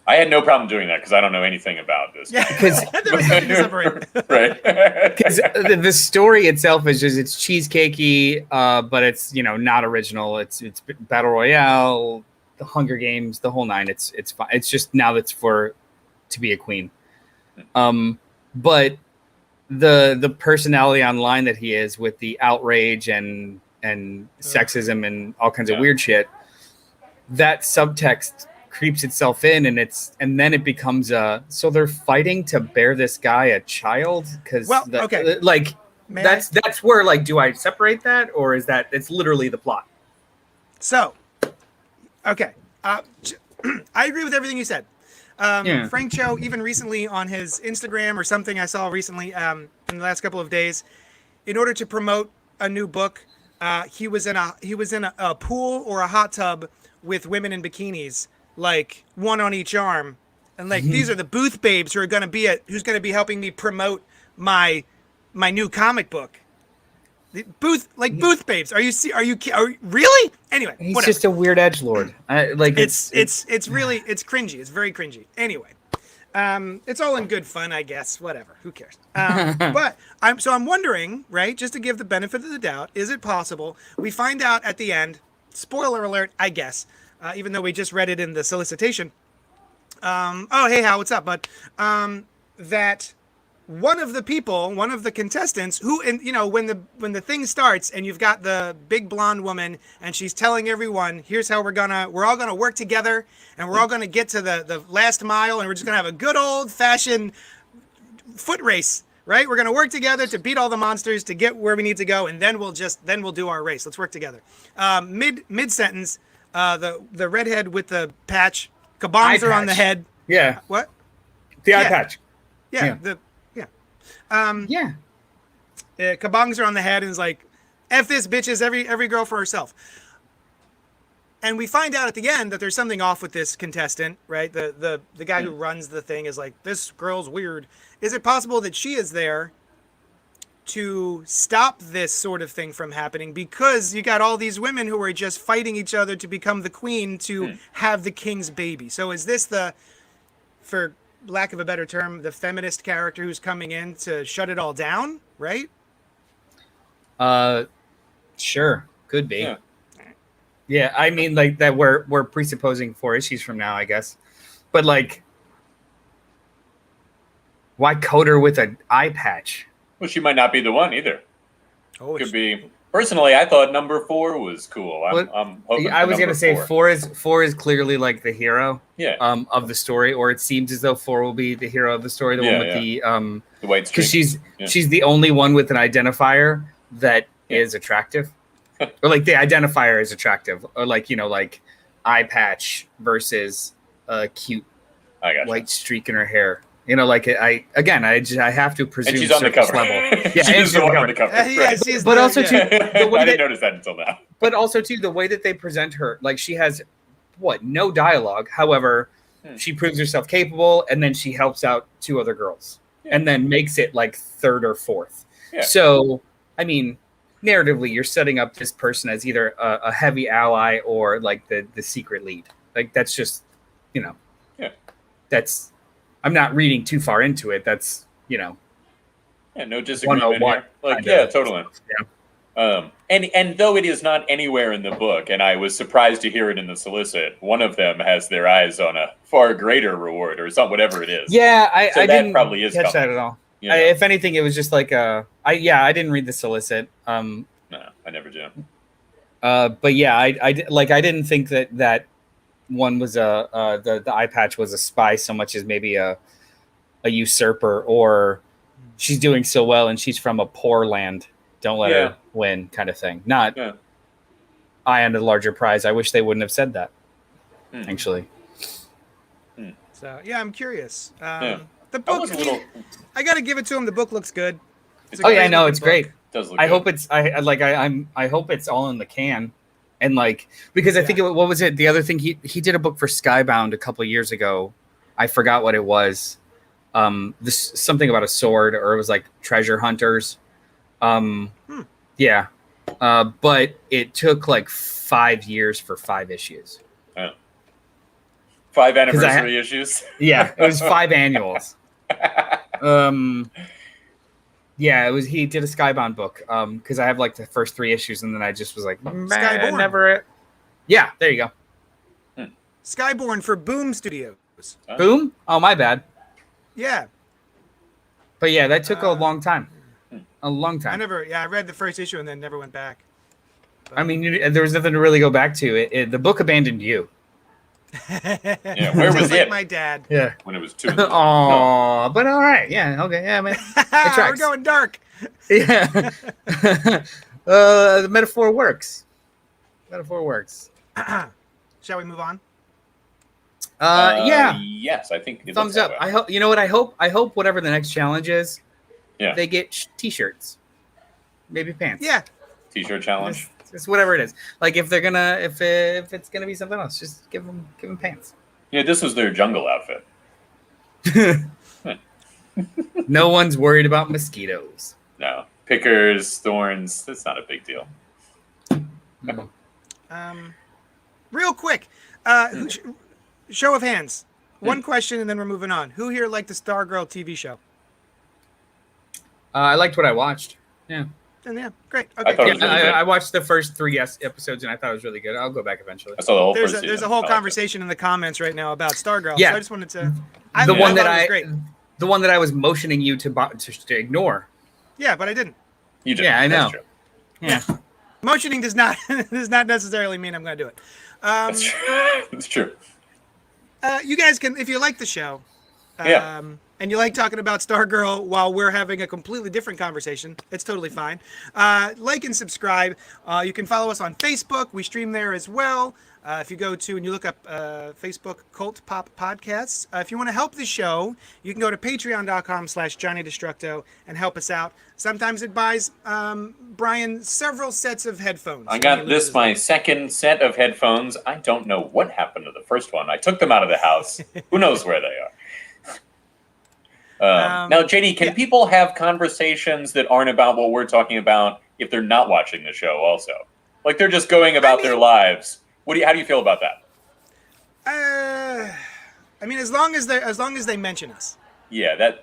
S2: I had no problem doing that because I don't know anything about this.
S1: Yeah, because there was nothing to separate.
S2: Right.
S3: Because the story itself is it's cheesecakey, but it's not original. It's battle royale, the Hunger Games, the whole nine. It's fine. It's just now that's to be a queen. But the personality online that he is with the outrage and sexism and all kinds of weird shit, that subtext creeps itself in, and then it becomes so they're fighting to bear this guy a child because that's where like, do I separate that, or is that it's literally the plot? So
S1: okay, I agree with everything you said. Frank Cho, even recently on his Instagram or something I saw recently in the last couple of days, in order to promote a new book, he was in a pool or a hot tub with women in bikinis, like one on each arm, and like these are the booth babes who's going to be helping me promote my new comic book. The booth babes. Are you really? Anyway,
S3: he's
S1: whatever.
S3: just a weird edgelord.
S1: It's cringy. It's very cringy. Anyway, it's all in good fun, I guess. Whatever. Who cares? But I'm wondering, right? Just to give the benefit of the doubt, is it possible we find out at the end? Spoiler alert, I guess. Even though we just read it in the solicitation. Oh, hey, Hal, what's up, bud? That one of the contestants who, and when the thing starts and you've got the big blonde woman and she's telling everyone, here's how we're all gonna work together and we're all gonna get to the last mile and we're just gonna have a good old fashioned foot race, right? We're gonna work together to beat all the monsters to get where we need to go, and then we'll do our race. Let's work together. Mid sentence, the redhead with the patch, kabongs are on the head.
S3: Yeah.
S1: What?
S3: The eye patch.
S1: Yeah. Kabongs are on the head and is like, F this, bitches, every girl for herself. And we find out at the end that there's something off with this contestant, right? The guy who runs the thing is like, this girl's weird. Is it possible that she is there to stop this sort of thing from happening, because you got all these women who are just fighting each other to become the queen to have the king's baby? So is this for lack of a better term, the feminist character who's coming in to shut it all down, right?
S3: Sure, could be.
S2: Yeah.
S3: Yeah, I mean, like that we're presupposing 4 issues from now, I guess. But like, why coat her with an eye patch?
S2: Well, she might not be the one either.
S1: Oh,
S2: Could be. Personally, I thought number 4 was cool.
S3: Well,
S2: I'm hoping.
S3: I was
S2: going
S3: gonna
S2: to
S3: say 4 is clearly like the hero.
S2: Yeah.
S3: Of the story, or it seems as though 4 will be the hero of the story. The one with
S2: the white streak.
S3: because she's the only one with an identifier that is attractive, or like the identifier is attractive, or like like eye patch versus a cute white streak in her hair. Like I have to presume
S2: and she's on the cover.
S3: Level. Yeah,
S2: she's the one on the cover.
S1: Right.
S3: But also too,
S2: I didn't notice that until now.
S3: But also too, the way that they present her, like she has no dialogue. However, she proves herself capable, and then she helps out 2 other girls, and then makes it like 3rd or 4th.
S2: Yeah.
S3: So I mean, narratively, you're setting up this person as either a heavy ally or like the secret lead. Like that's just that's. I'm not reading too far into it. That's
S2: no disagreement here. Like totally.
S3: Yeah.
S2: And though it is not anywhere in the book, and I was surprised to hear it in the solicit, one of them has their eyes on a far greater reward, or something, whatever it is.
S3: Yeah, I didn't
S2: probably is
S3: catch that at all. If anything, it was just like I didn't read the solicit.
S2: No, I never do.
S3: But yeah, I didn't think that one was the eye patch was a spy so much as maybe a usurper, or she's doing so well and she's from a poor land, don't let her win kind of thing. Not eye on the larger prize. I wish they wouldn't have said that, actually.
S1: So I'm curious. The book, I gotta give it to him. The book looks good.
S2: It's
S3: great.
S2: It does look
S3: I
S2: good.
S3: hope it's I hope it's all in the can. And because I think what was it? The other thing he did a book for Skybound a couple of years ago. I forgot what it was. This something about a sword, or it was like treasure hunters. Yeah. But it took like 5 years for 5 issues.
S2: 5 anniversary issues.
S3: Yeah, it was 5 annuals. Yeah, it was. He did a Skybound book because I have like the first 3 issues, and then I just was like,
S1: Skyborn.
S3: never. Yeah, there you go.
S1: Skyborn for Boom Studios.
S3: Boom? Oh, my bad.
S1: Yeah.
S3: But yeah, that took a long time. A long time.
S1: I read the first issue and then never went back.
S3: But I mean, there was nothing to really go back to. The book abandoned you.
S2: Yeah, where was it?
S1: Like my dad.
S3: Yeah.
S2: When it was 2.
S3: Oh, but all right. Yeah, okay. Yeah, man.
S1: We're going dark.
S3: Yeah. The metaphor works.
S1: Shall we move on?
S3: Yeah.
S2: Yes, I think it
S3: Thumbs
S2: looks
S3: up.
S2: that way.
S3: I hope. You know what? I hope whatever the next challenge is,
S2: Yeah.
S3: they get T-shirts, maybe pants.
S1: Yeah.
S2: T-shirt challenge.
S3: Just whatever it is. Like if they're gonna, if it's gonna be something else, just give them pants.
S2: Yeah, this was their jungle outfit.
S3: No one's worried about mosquitoes.
S2: No. Pickers, thorns, that's not a big deal.
S1: Real quick, show of hands. One question and then we're moving on. Who here liked the Stargirl TV show?
S3: I liked what I watched. Yeah.
S1: And yeah, great.
S2: I
S1: Okay.
S2: thought it was really good.
S3: I watched the first 3 episodes and I thought it was really good. I'll go back eventually.
S2: I saw the whole
S1: There's
S2: first
S1: a
S2: season.
S1: whole
S2: I liked
S1: conversation in the comments right now about Stargirl.
S3: Yeah.
S1: So I just wanted to.
S3: The one that
S1: thought it was great.
S3: the one that I was motioning you to ignore.
S1: Yeah, but I didn't.
S2: You did.
S3: Yeah, I know.
S2: That's true.
S3: Yeah.
S1: Motioning does not necessarily mean I'm going to do it.
S2: That's true. It's true.
S1: You guys can, if you like the show,
S2: Yeah.
S1: and you like talking about Stargirl while we're having a completely different conversation, it's totally fine. Like and subscribe. You can follow us on Facebook. We stream there as well. If you go to and you look up Facebook CultPop Podcasts. If you want to help the show, you can go to patreon.com/JohnnyDestructo and help us out. Sometimes it buys Brian several sets of headphones.
S2: I got this, my second set of headphones. I don't know what happened to the first one. I took them out of the house. Who knows where they are? Now, JD, can people have conversations that aren't about what we're talking about if they're not watching the show also? Like they're just going about their lives. How do you feel about that?
S1: I mean, as long as they mention us.
S2: Yeah,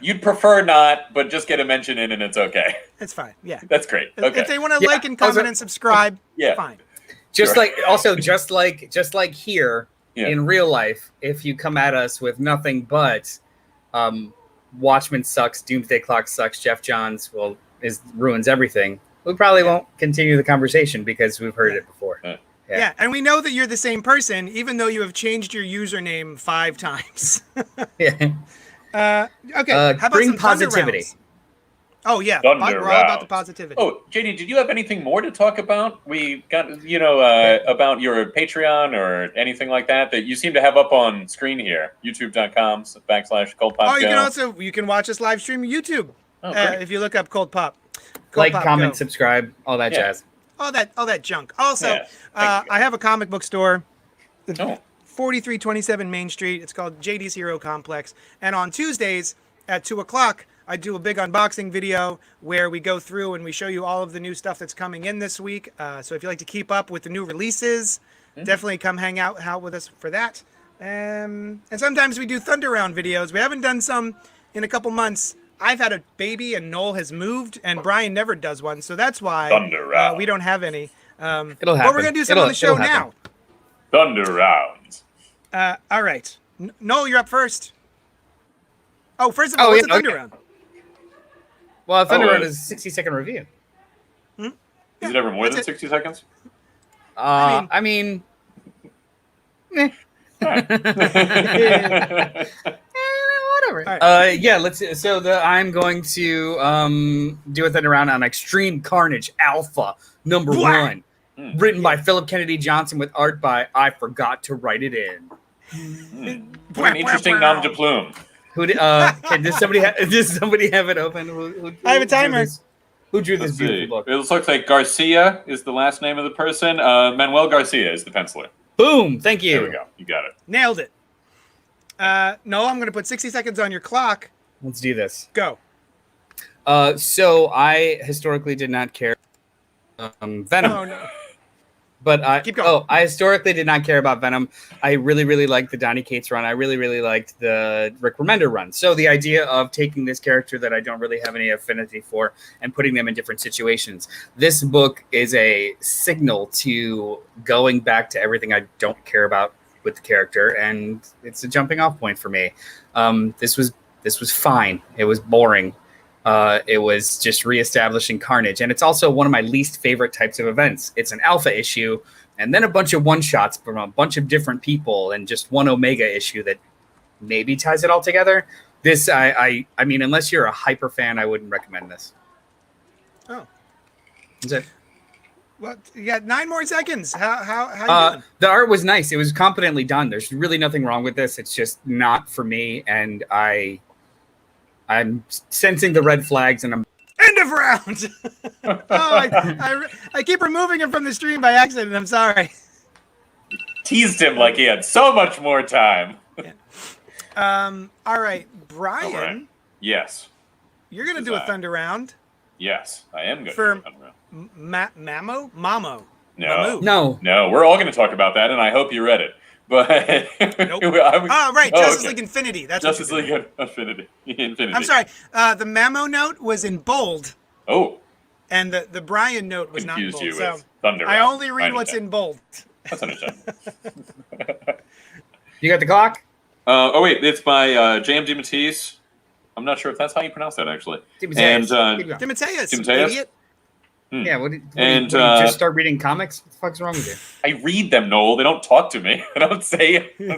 S2: You'd prefer not, but just get a mention in and it's okay.
S1: It's fine. Yeah.
S2: That's great. Okay.
S1: If they want to like and comment and subscribe, fine.
S3: Just like here in real life, if you come at us with nothing but Watchmen sucks, Doomsday Clock sucks, Jeff Johns ruins everything, we probably won't continue the conversation because we've heard it before.
S1: Yeah, and we know that you're the same person, even though you have changed your username 5 times.
S3: Yeah.
S1: Okay. How about
S3: bring
S1: some
S3: positivity.
S1: Oh yeah,
S2: Thunder
S1: we're all about
S2: rounds.
S1: the positivity.
S2: Oh, JD, did you have anything more to talk about? We got about your Patreon or anything like that you seem to have up on screen here. YouTube.com/CultPop.
S1: Oh, you can watch us live stream YouTube. If you look up CultPop.
S3: Like, comment, subscribe, all that jazz.
S1: All that junk. Also, I have a comic book store. 4327 Main Street. It's called JD's Hero Complex. And on Tuesdays at 2:00, I do a big unboxing video where we go through and we show you all of the new stuff that's coming in this week. So if you like to keep up with the new releases, definitely come hang out with us for that. And sometimes we do Thunder Round videos. We haven't done some in a couple months. I've had a baby and Noel has moved, and Brian never does one, so that's why we don't have any.
S3: It'll happen.
S1: But we're gonna do some on the show now.
S2: Thunder Rounds.
S1: All right, Noel, you're up first. Oh, first of all, what's a Thunder Round?
S3: Well, a Thunder Round is a 60-second review.
S2: Is it ever more than 60 seconds?
S3: I mean whatever. Right. I'm going to do a Thunder Round on Extreme Carnage Alpha #1, written by Philip Kennedy Johnson with art by I forgot to write it in.
S2: What an interesting nom de plume.
S3: Does somebody have it open? Who
S1: I have a timer.
S3: Who drew this beautiful book?
S2: It looks like Garcia is the last name of the person. Manuel Garcia is the penciler.
S3: Boom! Thank you.
S2: There we go. You got it.
S1: Nailed it. No, I'm going to put 60 seconds on your clock.
S3: Let's do this.
S1: Go.
S3: So I historically did not care Venom.
S1: Oh, no.
S3: But
S1: Keep going.
S3: I historically did not care about Venom. I really, really liked the Donny Cates run. I really, really liked the Rick Remender run. So the idea of taking this character that I don't really have any affinity for and putting them in different situations. This book is a signal to going back to everything I don't care about with the character, and it's a jumping off point for me. This was fine. It was boring. It was just reestablishing Carnage, and it's also one of my least favorite types of events. It's an alpha issue, and then a bunch of one-shots from a bunch of different people, and just one Omega issue that maybe ties it all together. This, I mean, unless you're a hyper fan, I wouldn't recommend this.
S1: Oh,
S3: that's it.
S1: Well, you got 9 more seconds. How you doing?
S3: The art was nice. It was competently done. There's really nothing wrong with this. It's just not for me, and I'm sensing the red flags, and I'm
S1: end of round. I keep removing him from the stream by accident. I'm sorry.
S2: Teased him like he had so much more time.
S1: All right, Brian.
S2: All right. Yes.
S1: You're gonna do a Thunder Round.
S2: Yes, I am going to do a Thunder Round.
S1: Mamo.
S2: No. We're all going to talk about that, and I hope you read it. But
S1: nope. Right, Justice League Infinity. That's
S2: Justice League Infinity.
S1: I'm sorry. The Mamo note was in bold.
S2: Oh.
S1: And the Brian note was not in bold.
S2: You
S1: so
S2: with Thunder
S1: I only read what's in bold.
S2: That's understandable.
S3: You got the clock?
S2: Oh wait, it's by J.M. DeMatteis. I'm not sure if that's how you pronounce that actually.
S1: DeMatteis, idiot.
S3: Yeah, what did you just start reading comics? What the fuck's wrong with you?
S2: I read them, Noel. They don't talk to me. I don't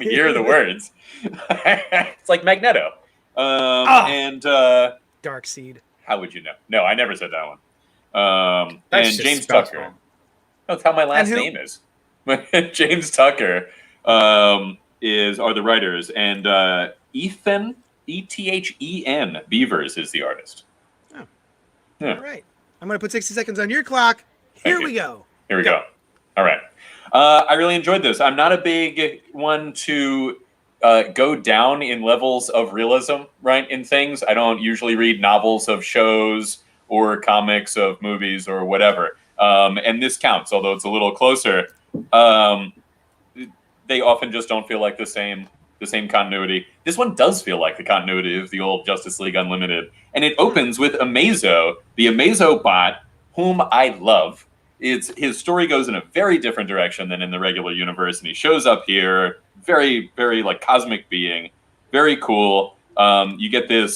S2: hear the words. It's like Magneto. And
S1: Darkseid.
S2: How would you know? No, I never said that one.
S3: That's
S2: and James Tucker. That's how my last name is. James Tucker are the writers, and Ethan Ethen Beavers is the artist.
S1: Oh. Yeah. All right. I'm going to put 60 seconds on your clock. Here we go.
S2: All right. I really enjoyed this. I'm not a big one to go down in levels of realism, right, in things. I don't usually read novels of shows or comics of movies or whatever. And this counts, although it's a little closer. They often just don't feel like the same the same continuity. This one does feel like the continuity of the old Justice League Unlimited. And it opens with Amazo, the Amazo bot, whom I love. His story goes in a very different direction than in the regular universe, and he shows up here, very, very like cosmic being, very cool. You get the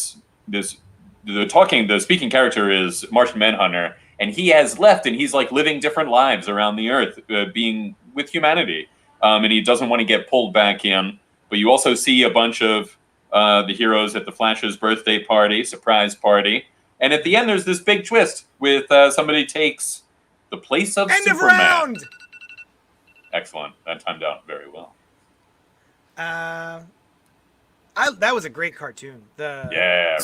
S2: speaking character is Martian Manhunter, and he has left, and he's like living different lives around the Earth, being with humanity, and he doesn't want to get pulled back in. But you also see a bunch of the heroes at the Flash's birthday party, surprise party, and at the end there's this big twist with somebody takes the place of
S1: End
S2: Superman.
S1: of round.
S2: Excellent. That timed out very well.
S1: That was a great cartoon. The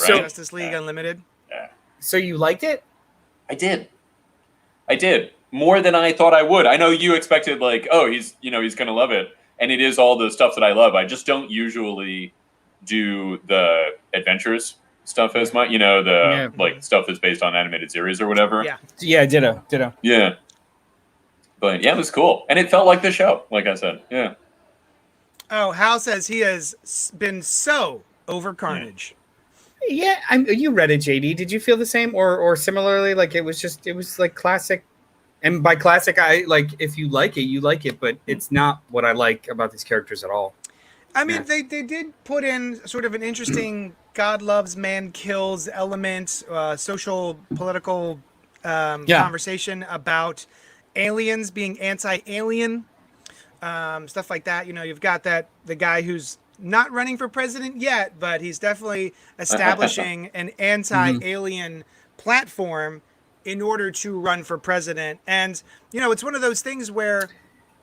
S1: Justice League Unlimited.
S2: Yeah.
S3: So you liked it?
S2: I did. More than I thought I would. I know you expected like, oh, he's gonna love it. And it is all the stuff that I love. I just don't usually do the adventures stuff as much, like stuff that's based on animated series or whatever.
S3: Yeah, ditto.
S2: Yeah. But yeah, it was cool. And it felt like the show, like I said. Yeah.
S1: Oh, Hal says he has been so over Carnage.
S3: Yeah, you read it, JD. Did you feel the same or similarly? Like it was like classic. And by classic, I like if you like it, you like it, but it's not what I like about these characters at all.
S1: I mean, they did put in sort of an interesting God loves, man kills element, social, political conversation about aliens being anti-alien, stuff like that. You've got the guy who's not running for president yet, but he's definitely establishing an anti-alien platform in order to run for president. And, it's one of those things where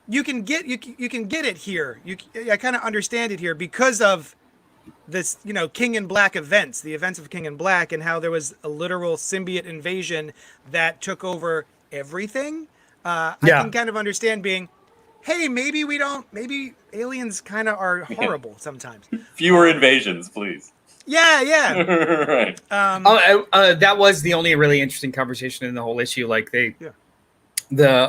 S1: you can get it here. I kind of understand it here because of this, King in Black events, the events of King in Black, and how there was a literal symbiote invasion that took over everything. I can kind of understand being, hey, maybe aliens kind of are horrible sometimes.
S2: Fewer invasions, please.
S1: Yeah.
S2: Right.
S3: That was the only really interesting conversation in the whole issue. Like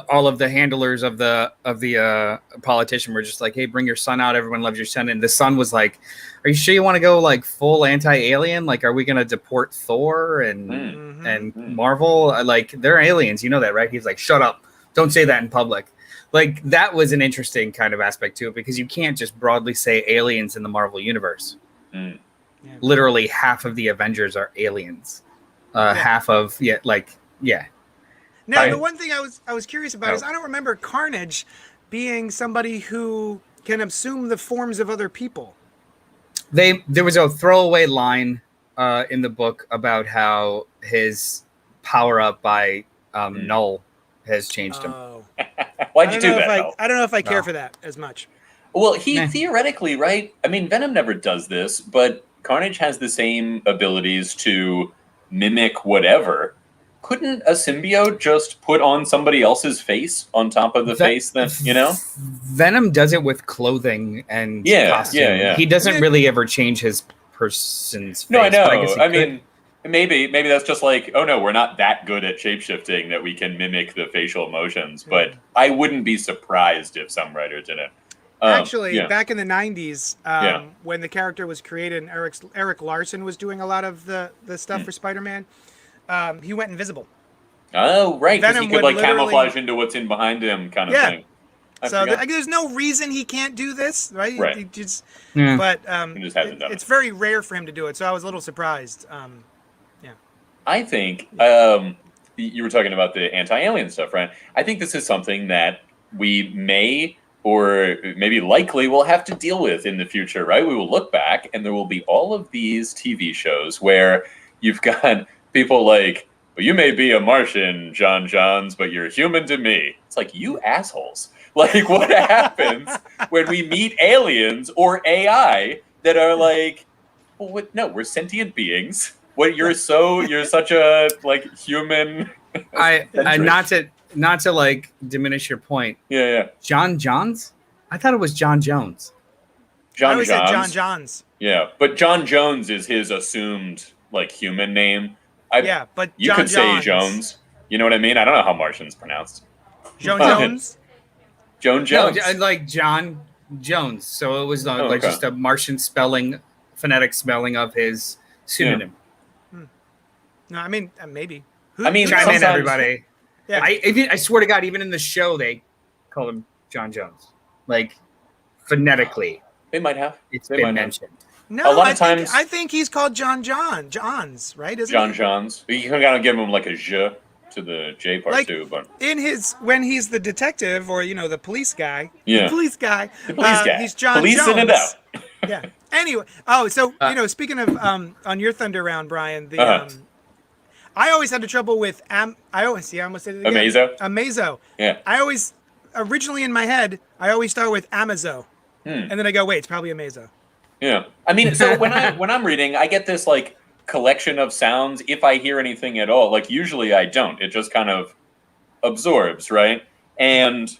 S3: all of the handlers of the politician were just like, hey, bring your son out. Everyone loves your son. And the son was like, are you sure you want to go like full anti-alien? Like, are we going to deport Thor and Marvel? Like, they're aliens. You know that, right? He's like, shut up. Don't say that in public. Like, that was an interesting kind of aspect to it because you can't just broadly say aliens in the Marvel universe.
S1: Yeah.
S3: Literally half of the Avengers are aliens. Half of
S1: Now, the one thing I was curious about is I don't remember Carnage being somebody who can assume the forms of other people.
S3: There was a throwaway line in the book about how his power up by Null has changed him.
S2: Why'd you do that?
S1: I don't know if I care for that as much.
S2: Well, he theoretically, right? I mean, Venom never does this, but Carnage has the same abilities to mimic whatever. Couldn't a symbiote just put on somebody else's face on top of the face that,
S3: Venom does it with clothing and costume.
S2: Yeah.
S3: He doesn't really ever change his person's face.
S2: No, I know.
S3: I
S2: mean, maybe that's just like, oh no, we're not that good at shapeshifting that we can mimic the facial emotions, but I wouldn't be surprised if some writer did it.
S1: Actually, back in the 90s, when the character was created and Eric Larson was doing a lot of the stuff for Spider-Man, he went invisible.
S2: Oh, right, because he could like camouflage into what's in behind him kind of thing.
S1: There's no reason he can't do this, right?
S2: Right.
S1: He just,
S2: he
S1: but
S2: just hasn't done
S1: it's very rare for him to do it, so I was a little surprised.
S2: I think you were talking about the anti-alien stuff, right? I think this is something that we may or maybe likely will have to deal with in the future, right? We will look back and there will be all of these TV shows where you've got people like, well, you may be a Martian, John Johns, but you're human to me. It's like, you assholes. Like, what happens when we meet aliens or AI that are like, well, no, we're sentient beings. What you're such a like human.
S3: Not to like diminish your point.
S2: Yeah.
S3: John Johns? I thought it was John Jones.
S1: I always said John Johns.
S2: Yeah, but John Jones is his assumed like human name.
S1: But
S2: you could say Jones. You know what I mean? I don't know how Martian's pronounced.
S1: Jones.
S2: Joan Jones.
S3: No, like John Jones. So it was
S2: okay.
S3: just a Martian phonetic spelling of his pseudonym.
S1: No, I mean maybe.
S3: Chime in, everybody.
S1: Yeah.
S3: I swear to God, even in the show, they call him John Jones. Like, phonetically.
S2: They might have.
S3: It's been mentioned.
S1: No,
S2: a lot of times
S1: I think he's called Johns, right? Isn't
S2: John
S1: he?
S2: Johns. You can kind of give him like a J to the J part too, but
S1: when he's the detective or the police guy.
S2: Yeah.
S1: The police guy. He's John
S2: Policing
S1: Jones.
S2: it out.
S1: Yeah. Anyway, so speaking of on your Thunder Round, Brian, I always had the trouble with I almost said it again. Amazo.
S2: Yeah.
S1: I always originally in my head I always start with Amazo, and then I go, wait, it's probably Amazo.
S2: Yeah. I mean, so when I'm reading, I get this like collection of sounds. If I hear anything at all, like usually I don't. It just kind of absorbs, right? And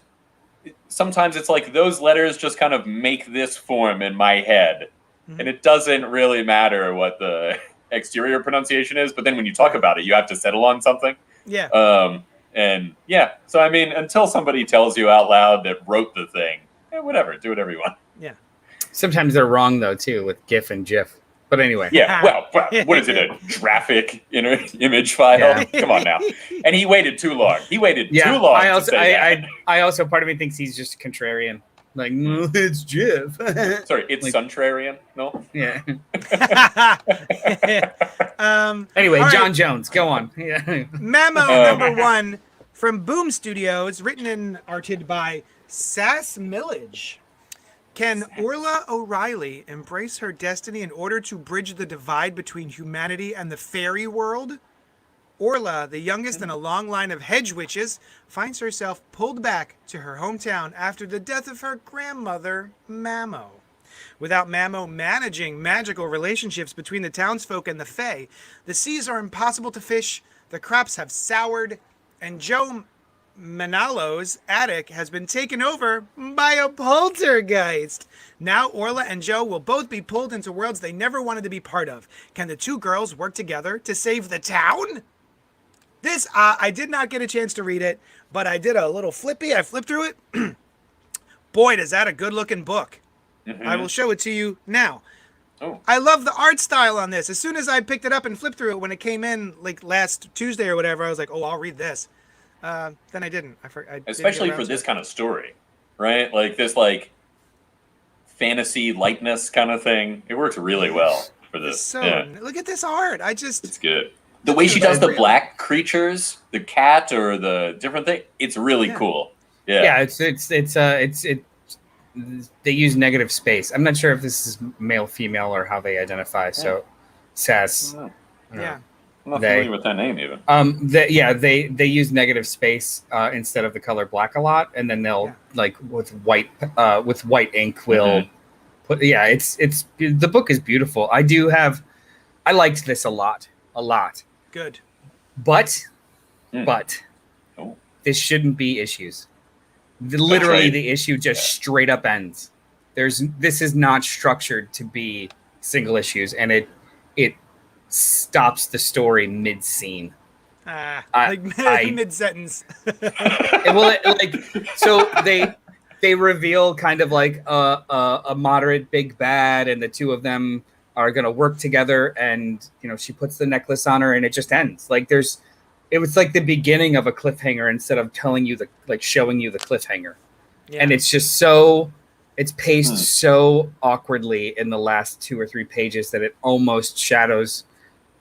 S2: sometimes it's like those letters just kind of make this form in my head, and it doesn't really matter what the exterior pronunciation is. But then when you talk about it, you have to settle on something.
S1: Yeah.
S2: And yeah. So I mean, until somebody tells you out loud that wrote the thing, whatever, do whatever you want.
S1: Yeah.
S3: Sometimes they're wrong though too with GIF and GIF. But anyway.
S2: Yeah. Well, what is it? A graphic image file?
S3: Yeah.
S2: Come on now. And he waited too long. Too long.
S3: I also part of me thinks he's just contrarian. Like, no, it's GIF.
S2: Sorry, it's like, Suntrarian. No.
S3: Yeah.
S1: Anyway,
S3: John Jones, go on. Yeah.
S1: Memo number 1 from Boom Studios, written and arted by Sass Millage. Can Orla O'Reilly embrace her destiny in order to bridge the divide between humanity and the fairy world? Orla, the youngest in a long line of hedge witches, finds herself pulled back to her hometown after the death of her grandmother, Mamo. Without Mamo managing magical relationships between the townsfolk and the Fae, the seas are impossible to fish, the crops have soured, and Joe Manalo's attic has been taken over by a poltergeist. Now Orla and Joe will both be pulled into worlds they never wanted to be part of. Can the two girls work together to save the town? This, I did not get a chance to read it, but I did a little flippy. I flipped through it. Boy, is that a good-looking book. Mm-hmm. I will show it to you now. Oh. I love the art style on this. As soon as I picked it up and flipped through it, when it came in like last Tuesday or whatever, I was like, oh, I'll read this. Then I didn't.
S2: Especially for this kind of story, right? Like this, like fantasy lightness kind of thing. It works really well for this.
S1: Look at this art.
S2: It's good. The way she does the black creatures, the cat or the different thing, it's really cool. Yeah.
S3: Yeah. They use negative space. I'm not sure if this is male, female, or how they identify. So, Sass.
S1: Yeah.
S2: I'm not familiar with that name even.
S3: They use negative space instead of the color black a lot, and then they'll like with white ink will put. Yeah, it's the book is beautiful. I liked this a lot.
S1: Good.
S3: But this shouldn't be issues. Literally, the issue just straight up ends. This is not structured to be single issues, and it stops the story mid scene.
S1: Mid sentence.
S3: So they reveal kind of like a moderate big bad, and the two of them are going to work together, and she puts the necklace on her, and it just ends. It was like the beginning of a cliffhanger instead of showing you the cliffhanger. Yeah. And it's just it's paced so awkwardly in the last 2 or 3 pages that it almost shadows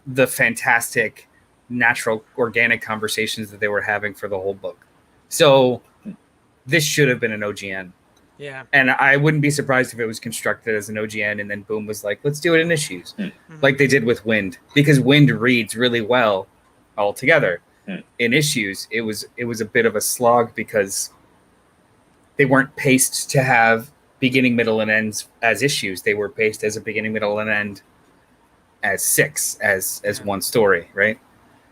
S3: the fantastic natural organic conversations that they were having for the whole book. So this should have been an OGN.
S1: Yeah.
S3: And I wouldn't be surprised if it was constructed as an OGN and then Boom was like, let's do it in issues. Like they did with Wind, because Wind reads really well all together. In issues, it was a bit of a slog because they weren't paced to have beginning, middle, and ends as issues. They were paced as a beginning, middle, and end as 6 as one story, right?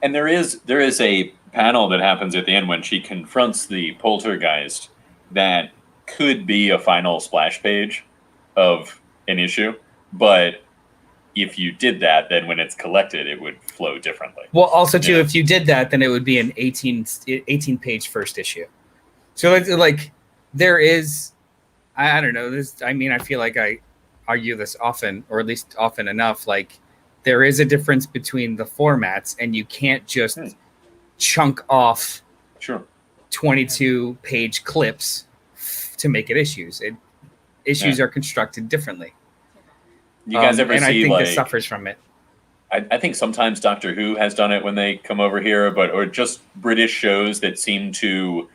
S2: And there is a panel that happens at the end when she confronts the poltergeist that could be a final splash page of an issue, but if you did that, then when it's collected, it would flow differently.
S3: Well, also too, if you did that, then it would be an 18 page first issue. So it's like there is, I don't know. I feel like I argue this often, or at least often enough. Like, there is a difference between the formats, and you can't just chunk off 22-page clips to make it issues. Issues are constructed differently.
S2: You guys ever
S3: and
S2: see,
S3: I think
S2: like,
S3: this suffers from it.
S2: I think sometimes Doctor Who has done it when they come over here, or just British shows that seem to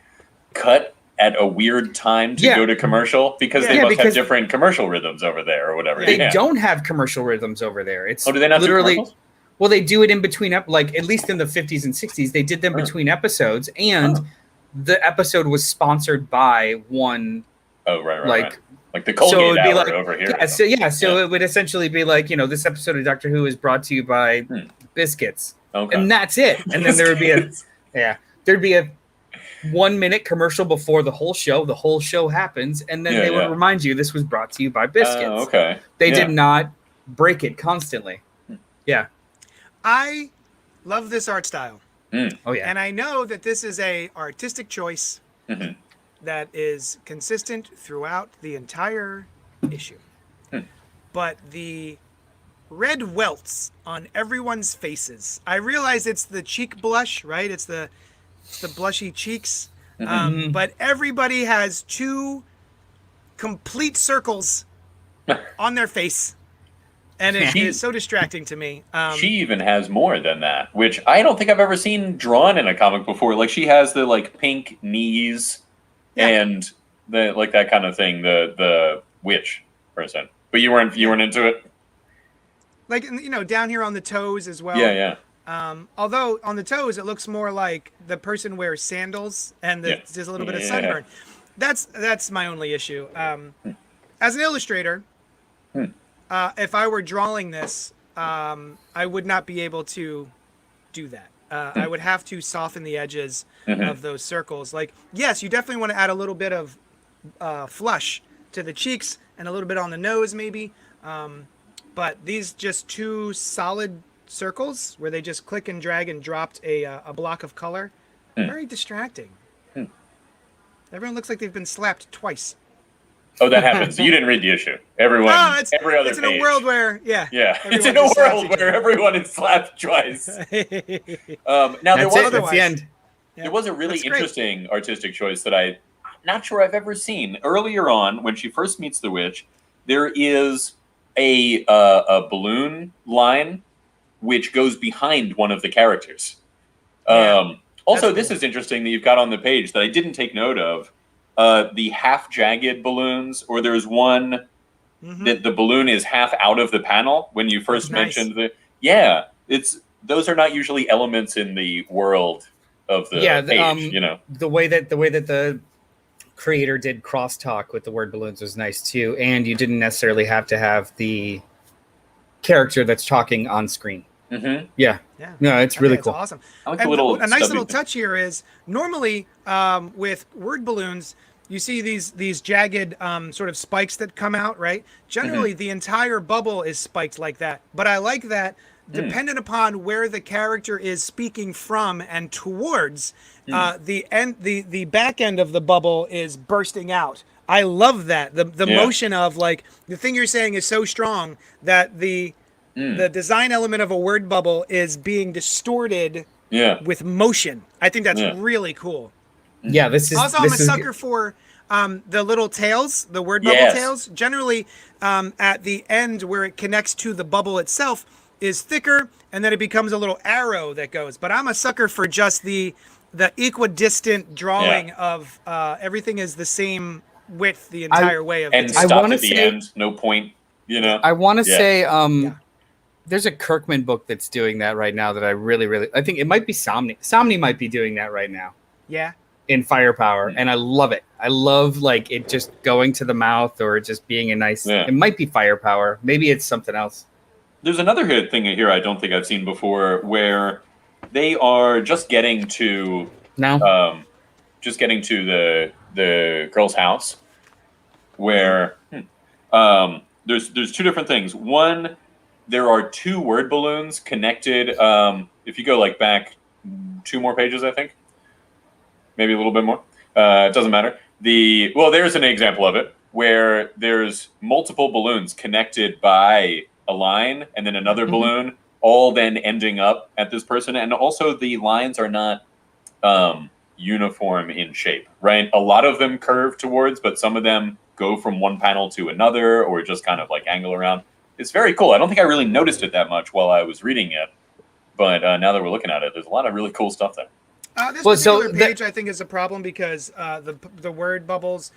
S2: cut at a weird time to go to commercial because they must have different commercial rhythms over there or whatever.
S3: They don't have commercial rhythms over there. It's
S2: do they not
S3: literally
S2: do commercials?
S3: Well, they do it in between like at least in the 50s and 60s, they did them between episodes, and the episode was sponsored by one.
S2: Oh, right. Like the
S3: so
S2: Colgate
S3: it would be
S2: hour
S3: like,
S2: over here.
S3: So it would essentially be like, this episode of Doctor Who is brought to you by biscuits.
S2: Okay.
S3: And that's it. And then there would be there'd be a 1-minute commercial before the whole show happens, and then they would remind you this was brought to you by biscuits.
S2: Okay.
S3: They did not break it constantly. Yeah.
S1: I love this art style.
S3: Oh yeah.
S1: And I know that this is a artistic choice that is consistent throughout the entire issue. But the red welts on everyone's faces. I realize it's the cheek blush, right? It's the blushy cheeks. But everybody has 2 complete circles on their face. And it is so distracting to me.
S2: She even has more than that, which I don't think I've ever seen drawn in a comic before. Like, she has the like pink knees and the like that kind of thing. The witch person, but you weren't into it.
S1: Like, down here on the toes as well.
S2: Yeah.
S1: Although on the toes it looks more like the person wears sandals and there's a little bit of sunburn. That's my only issue. As an illustrator. If I were drawing this, I would not be able to do that. I would have to soften the edges of those circles. Like, yes, you definitely want to add a little bit of flush to the cheeks and a little bit on the nose maybe. But these just 2 solid circles where they just click and drag and dropped a block of color, very distracting. Everyone looks like they've been slapped twice.
S2: Oh, that happens. You didn't read the issue. Every other
S1: it's
S2: page.
S1: in a world where,
S2: it's in a world where everyone is slapped twice. Now
S3: that's the end.
S2: There was a really interesting artistic choice that I'm not sure I've ever seen. Earlier on, when she first meets the witch, there is a balloon line which goes behind one of the characters. Also, this is interesting that you've got on the page that I didn't take note of. The half jagged balloons, or there's one that the balloon is half out of the panel when you first mentioned those are not usually elements in the world of the page,
S3: the way that the creator did crosstalk with the word balloons was nice too, and you didn't necessarily have to have the character that's talking on screen. No, it's really cool.
S1: Awesome.
S2: I like a
S1: nice little touch here is normally with word balloons, you see these jagged sort of spikes that come out, right? Generally, the entire bubble is spiked like that. But I like that, dependent upon where the character is speaking from and towards, the back end of the bubble is bursting out. I love that. The motion of, like, the thing you're saying is so strong that the design element of a word bubble is being distorted with motion. I think that's really cool.
S3: Yeah, I'm
S1: a sucker for the little tails, the word bubble tails. Generally, at the end where it connects to the bubble itself is thicker, and then it becomes a little arrow that goes. But I'm a sucker for just the equidistant drawing of everything is the same width the entire way of
S2: and
S1: the
S2: stop at the end, no point.
S3: I want to say there's a Kirkman book that's doing that right now that I really I think it might be Somni. Somni might be doing that right now.
S1: Yeah.
S3: In Firepower, and I love it. I love like it just going to the mouth or just being a nice. It might be Firepower. Maybe it's something else.
S2: There's another good thing here I don't think I've seen before, where they are just getting to the girl's house, where there's 2 different things. One, there are 2 word balloons connected. If you go like back 2 more pages, I think. Maybe a little bit more. It doesn't matter. There's an example of it where there's multiple balloons connected by a line and then another balloon, all then ending up at this person. And also the lines are not uniform in shape, right? A lot of them curve towards, but some of them go from one panel to another or just kind of like angle around. It's very cool. I don't think I really noticed it that much while I was reading it, but now that we're looking at it, there's a lot of really cool stuff there.
S1: This particular page, I think, is a problem because the word bubbles,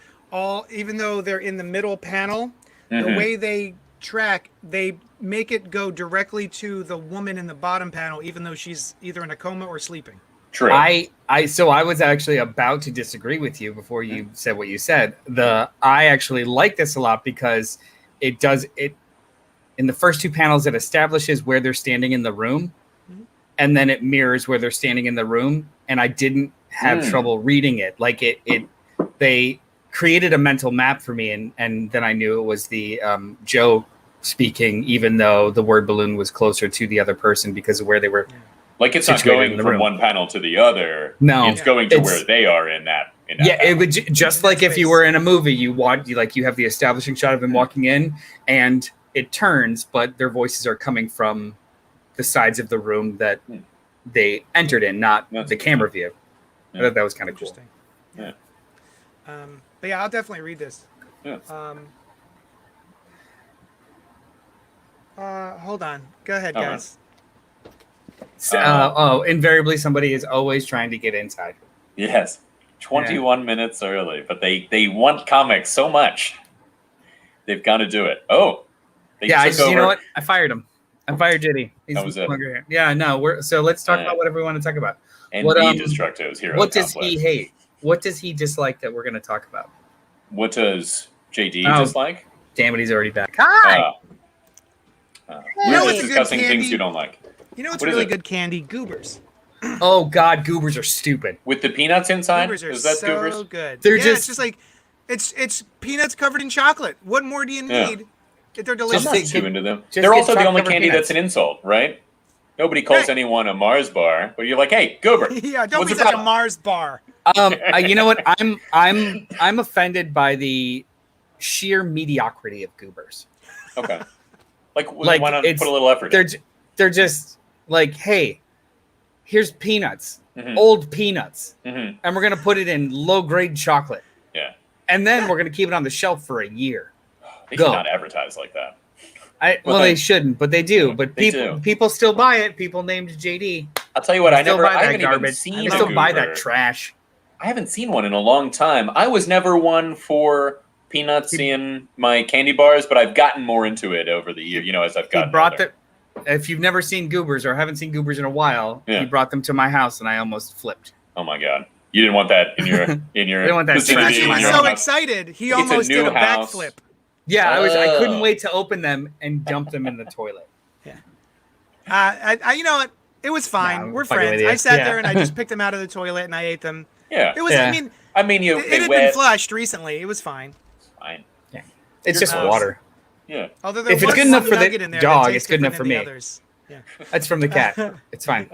S1: even though they're in the middle panel, the way they track, they make it go directly to the woman in the bottom panel, even though she's either in a coma or sleeping.
S2: True.
S3: So I was actually about to disagree with you before you said what you said. I actually like this a lot because it in the first two panels it establishes where they're standing in the room, and then it mirrors where they're standing in the room. And I didn't have trouble reading it. Like they created a mental map for me, and then I knew it was the Joe speaking, even though the word balloon was closer to the other person because of where they were.
S2: Like it's not going from one panel to the other.
S3: No,
S2: it's going to where they are in that.
S3: Yeah, it would just like if you were in a movie, you have the establishing shot of them walking in, and it turns, but their voices are coming from the sides of the room that they entered in, not the camera view. I thought that was kind of cool.
S2: Yeah.
S1: But yeah, I'll definitely read this.
S2: Yeah.
S1: Hold on. Go ahead, guys.
S3: Invariably somebody is always trying to get inside.
S2: Yes. 21 minutes early, but they want comics so much. They've got to do it. Oh.
S3: You know what? I fired him. I fired JD.
S2: That was it.
S3: Here. Yeah, no, so let's talk about whatever we want to talk about.
S2: And Destructo's hero.
S3: What does he hate? What does he dislike that we're going to talk about?
S2: What does JD dislike?
S3: Damn it, he's already back.
S1: Hi!
S2: We're just discussing things you don't like.
S1: You know what's really good candy? Goobers.
S3: Oh God, Goobers are stupid.
S2: With the peanuts inside?
S1: Goobers are
S2: Is that
S1: so
S2: Goobers?
S1: good.
S3: They're
S1: it's just like it's peanuts covered in chocolate. What more do you need? They're delicious.
S2: I'm not too into them. They're also the only candy that's an insult, right? Nobody calls anyone a Mars bar, but you're like, hey, Goober.
S1: Yeah, don't be such a Mars bar.
S3: You know what? I'm offended by the sheer mediocrity of Goobers.
S2: Okay. Like why not put a little effort in?
S3: They're just like, hey, here's peanuts, old peanuts, and we're gonna put it in low grade chocolate.
S2: Yeah.
S3: And then we're gonna keep it on the shelf for a year.
S2: They should not advertise like that.
S3: They shouldn't, but they do. But
S2: do.
S3: people still buy it. People named JD.
S2: I'll tell you what, I haven't
S3: garbage.
S2: even seen
S3: I still buy that trash.
S2: I haven't seen one in a long time. I was never one for peanuts in my candy bars, but I've gotten more into it over the year, as I've gotten older.
S3: If you've never seen Goobers or haven't seen Goobers in a while, he brought them to my house and I almost flipped.
S2: Oh my God. You didn't want that in your
S3: didn't want that
S2: vicinity.
S1: He was so excited. He almost did a backflip.
S3: Yeah, I couldn't wait to open them and dump them in the toilet.
S1: Yeah. You know what? It was fine. We're friends. I sat there and I just picked them out of the toilet and I ate them.
S2: Yeah.
S1: It was.
S3: Yeah.
S1: It had been flushed recently. It was fine.
S2: Fine.
S3: Yeah. It's just water.
S2: Yeah.
S1: Although
S3: if it's good enough for the dog, it's good enough for me.
S1: Yeah.
S3: That's from the cat. It's fine.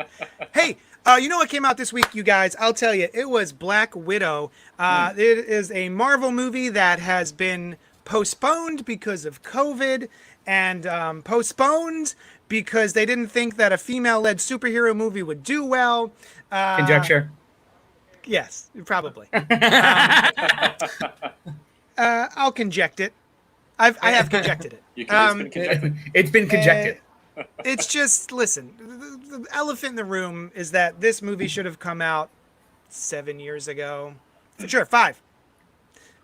S1: Hey, you know what came out this week, you guys? I'll tell you. It was Black Widow. It is a Marvel movie that has been postponed because of COVID and postponed because they didn't think that a female-led superhero movie would do well.
S3: Conjecture.
S1: Yes, probably. I'll conject it. I have conjected it.
S3: It's been conjected.
S1: It's just, listen, the elephant in the room is that this movie should have come out 7 years ago. Sure, 5.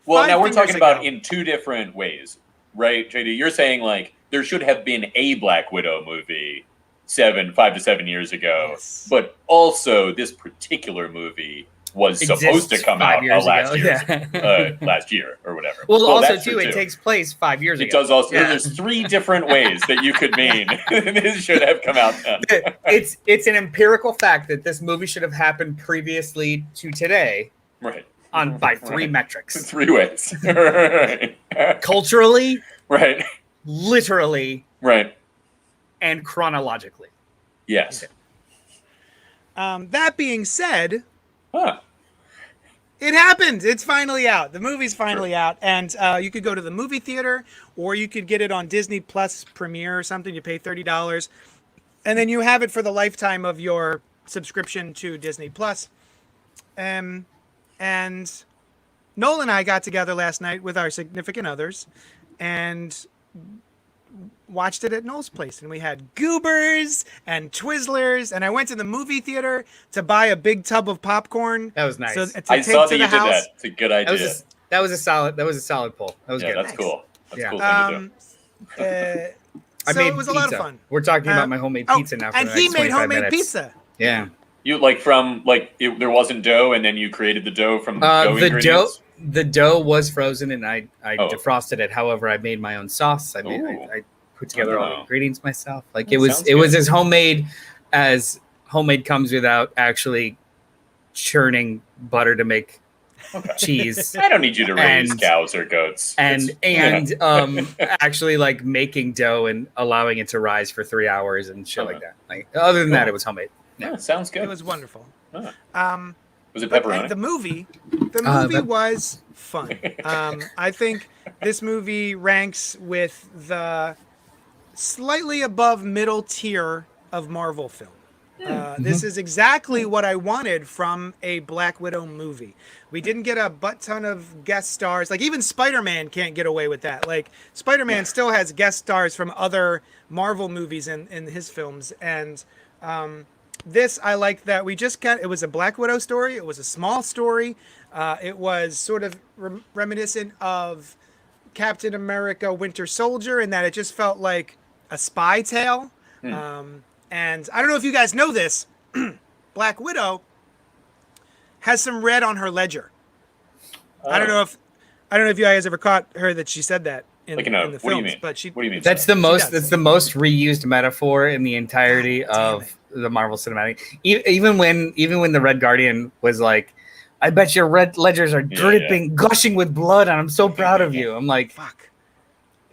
S2: Well, now we're talking about in two different ways, right, JD? You're saying, like, there should have been a Black Widow movie 5 to 7 years ago, but also this particular movie was supposed to come out last year or whatever.
S3: Well also, too, it takes place 5 years ago.
S2: It does also. Yeah. There's 3 different ways that you could mean this should have come out.
S3: It's an empirical fact that this movie should have happened previously to today.
S2: Right.
S3: By 3 metrics.
S2: 3 ways. Right.
S3: Culturally.
S2: Right.
S3: Literally.
S2: Right.
S3: And chronologically.
S2: Yes.
S1: That being said, It happened. It's finally out. The movie's finally out, and you could go to the movie theater, or you could get it on Disney Plus Premiere or something. You pay $30, and then you have it for the lifetime of your subscription to Disney Plus. And Noel and I got together last night with our significant others, and watched it at Noel's place, and we had goobers and Twizzlers, and I went to the movie theater to buy a big tub of popcorn.
S3: That was nice.
S1: So,
S2: I saw that you did that. It's a good idea.
S3: That was a solid pull. That was good.
S2: That's cool. That's
S3: Yeah.
S2: cool thing to do.
S3: I
S1: so
S3: made
S1: it was a
S3: pizza.
S1: lot of fun.
S3: We're talking about my homemade pizza now. For
S1: And
S3: the
S1: he
S3: next
S1: made
S3: 25
S1: homemade
S3: minutes.
S1: pizza.
S3: Yeah.
S2: You there wasn't dough, and then you created the dough from dough ingredients?
S3: The dough was frozen, and I
S2: Oh.
S3: defrosted it. However, I made my own sauce. I put together all the
S2: Oh.
S3: ingredients myself. Like
S2: That
S3: it was
S2: sounds good.
S3: as homemade comes without actually churning butter to make cheese.
S2: I don't need you to raise
S3: And-
S2: cows or goats.
S3: and
S2: It's-
S3: actually like making dough and allowing it to rise for 3 hours and shit like that. Like other than that, it was homemade.
S2: Yeah, sounds good.
S1: It was wonderful.
S2: Huh.
S1: Um,
S2: Was it
S1: but
S2: pepperoni?
S1: the movie
S3: that-
S1: was fun. I think this movie ranks with the slightly above middle tier of Marvel film. This is exactly what I wanted from a Black Widow movie. We didn't get a butt ton of guest stars. Like even Spider-Man can't get away with that. Like Spider-Man still has guest stars from other Marvel movies in his films. And this, I like that we just got, it was a Black Widow story. It was a small story. It was sort of reminiscent of Captain America Winter Soldier in that it just felt like a spy tale. And I don't know if you guys know this, Black Widow has some red on her ledger. I don't know if you guys ever caught her that she said that in the films.
S2: What do you mean?
S1: But she,
S2: What do you mean?
S3: That's
S2: sorry?
S3: the most.
S1: does.
S3: That's the most reused metaphor in the entirety of the Marvel Cinematic. Even when the Red Guardian was like, "I bet your red ledgers are dripping, gushing with blood, and I'm so proud of you." I'm like,
S1: fuck.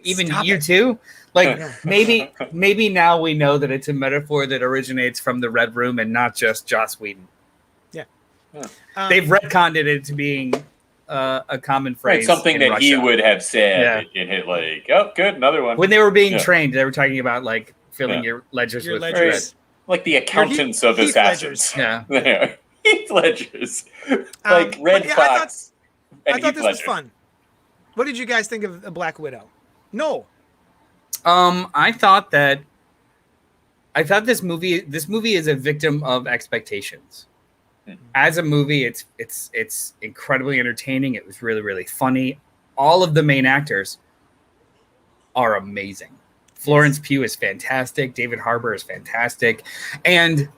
S3: even
S1: Stop
S3: you
S1: it.
S3: too. Like maybe now we know that it's a metaphor that originates from the Red Room and not just Joss Whedon.
S1: Yeah.
S3: They've retconned it to being a common phrase.
S2: Right, something
S3: in
S2: that
S3: Russia.
S2: he would have said and hit like, oh, good, another one.
S3: When they were being trained, they were talking about like filling your ledgers
S1: Your
S3: with
S1: ledgers.
S2: Like the accountants of
S1: Heath
S2: assassins.
S3: Yeah.
S2: There. Heath Ledgers. Like Red
S1: but yeah,
S2: Fox.
S1: I thought this was fun. What did you guys think of Black Widow? No.
S3: I thought this movie is a victim of expectations. As a movie, it's incredibly entertaining. It was really, really funny. All of the main actors are amazing. Florence Pugh is fantastic. David Harbour is fantastic. And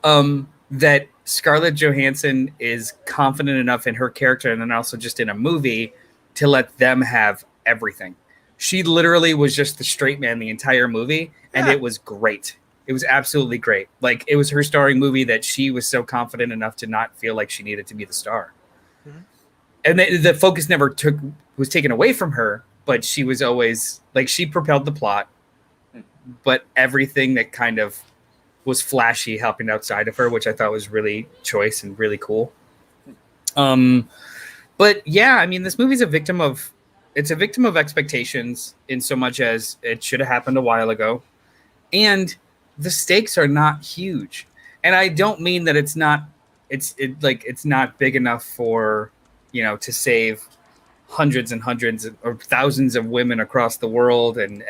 S3: that Scarlett Johansson is confident enough in her character and then also just in a movie to let them have everything. She literally was just the straight man the entire movie, and it was great. It was absolutely great. Like, it was her starring movie that she was so confident enough to not feel like she needed to be the star. And the focus never was taken away from her, but she was always, like, she propelled the plot, but everything that kind of was flashy happened outside of her, which I thought was really choice and really cool. But yeah, I mean, this movie's a victim of expectations in so much as it should have happened a while ago. And the stakes are not huge. And I don't mean that it's not big enough for, to save hundreds and hundreds or thousands of women across the world and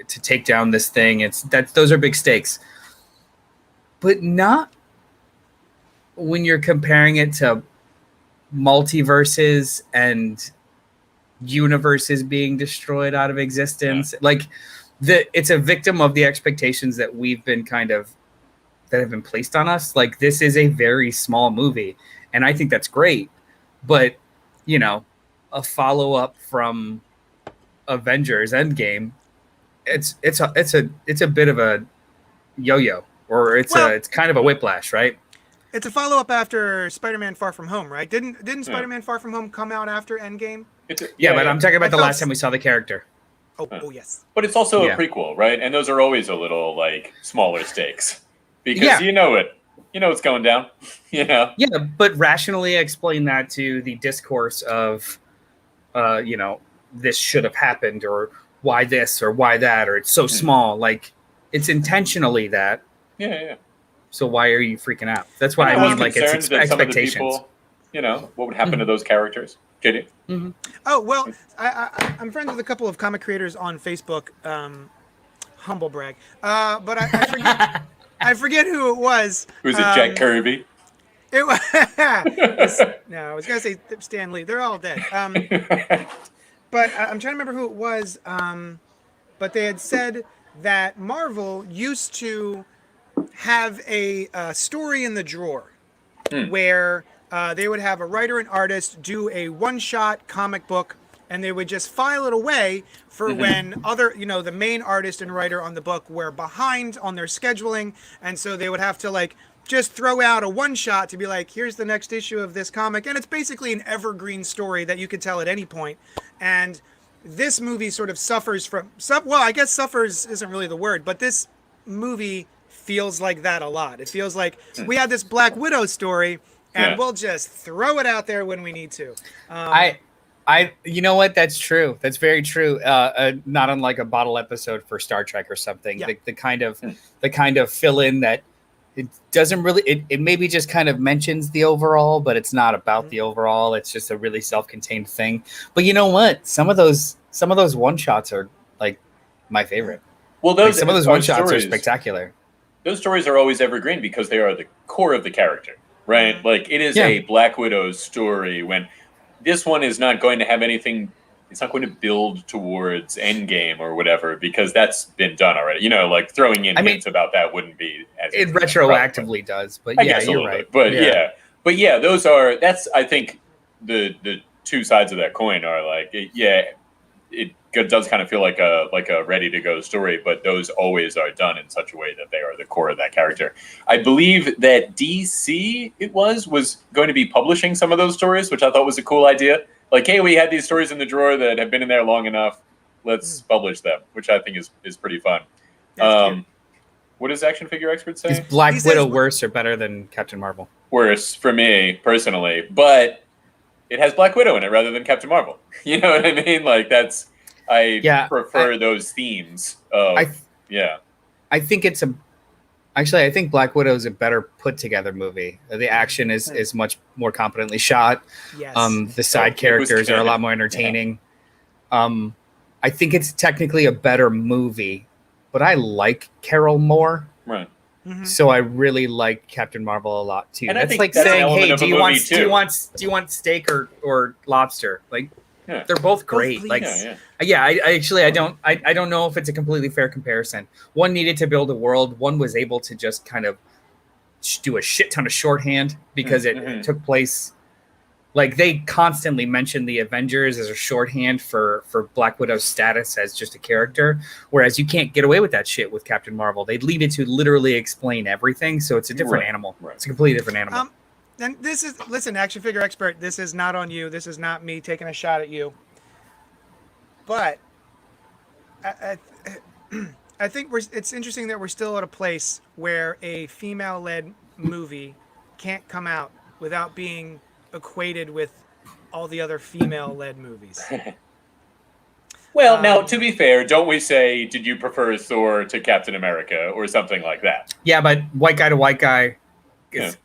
S3: to take down this thing. Those are big stakes. But not when you're comparing it to multiverses and universes being destroyed out of existence. Like it's a victim of the expectations that we've been that have been placed on us. Like, this is a very small movie, and I think that's great. But a follow-up from Avengers Endgame, it's a bit of a yo-yo, or it's kind of a whiplash, right?
S1: It's a follow-up after Spider-Man Far From Home, right? Didn't Spider-Man Far From Home come out after Endgame?
S3: But I'm talking about the last time we saw the character.
S1: Oh, yes.
S2: But it's also a prequel, right? And those are always a little, like, smaller stakes. Because You know what's going down. You know.
S3: Yeah, but rationally explain that to the discourse of, this should have happened, or why this or why that, or it's so small. Like, it's intentionally that.
S2: Yeah.
S3: So why are you freaking out? That's why
S2: I
S3: I mean, like, it's
S2: concerned that some of the
S3: expectations.
S2: people, what would happen to those characters? JD?
S3: Mm-hmm.
S1: Oh, well, I'm friends with a couple of comic creators on Facebook. Humble brag. But I forget who it was.
S2: Was it Jack Kirby?
S1: It was, no, I was going to say Stan Lee. They're all dead. But I'm trying to remember who it was. But they had said that Marvel used to have a story in the drawer where they would have a writer and artist do a one-shot comic book, and they would just file it away for when other, the main artist and writer on the book were behind on their scheduling, and so they would have to like just throw out a one-shot to be like, here's the next issue of this comic, and it's basically an evergreen story that you could tell at any point. And this movie sort of suffers from, well, I guess suffers isn't really the word, but this movie feels like that a lot. It feels like we had this Black Widow story, and we'll just throw it out there when we need to.
S3: You know what? That's true. That's very true. Not unlike a bottle episode for Star Trek or something.
S1: Yeah.
S3: The kind of fill in that it doesn't really. It maybe just kind of mentions the overall, but it's not about the overall. It's just a really self-contained thing. But you know what? Some of those one shots are like my favorite.
S2: Well,
S3: some of those one shots are spectacular.
S2: Those stories are always evergreen because they are the core of the character, right? Like, it is a Black Widow story when this one is not going to have anything. It's not going to build towards Endgame or whatever because that's been done already. Like throwing in hints about that wouldn't be as
S3: it retroactively does, but
S2: I guess you're right. Bit. But that's I think the two sides of that coin are like it does kind of feel like a ready to go story, but those always are done in such a way that they are the core of that character. I believe that DC was going to be publishing some of those stories, which I thought was a cool idea. Like, hey, we had these stories in the drawer that have been in there long enough. Let's publish them, which I think is pretty fun. What does Action Figure Expert say?
S3: Is Black Widow worse or better than Captain Marvel?
S2: Worse for me personally, but it has Black Widow in it rather than Captain Marvel. You know what I mean? Like I prefer those themes. I think I think Black Widow is a better put together movie. The action is much more competently shot.
S1: Yes.
S3: The side characters are a lot more entertaining. Yeah. I think it's technically a better movie, but I like Carol more.
S2: Right.
S1: Mm-hmm.
S3: So I really like Captain Marvel a lot too.
S2: And
S3: that's like saying, "Hey, do you want steak or lobster?" Like, they're both great. I don't know if it's a completely fair comparison. One needed to build a world. One was able to just kind of do a shit ton of shorthand because it took place. Like, they constantly mention the Avengers as a shorthand for Black Widow's status as just a character, whereas you can't get away with that shit with Captain Marvel. They lead it to literally explain everything, so it's a different animal. Right. It's a completely different animal.
S1: And listen, Action Figure Expert, this is not on you. This is not me taking a shot at you. But I think it's interesting that we're still at a place where a female-led movie can't come out without being equated with all the other female-led movies.
S2: Well, now, to be fair, don't we say, did you prefer Thor to Captain America or something like that?
S3: Yeah, but white guy to white guy is...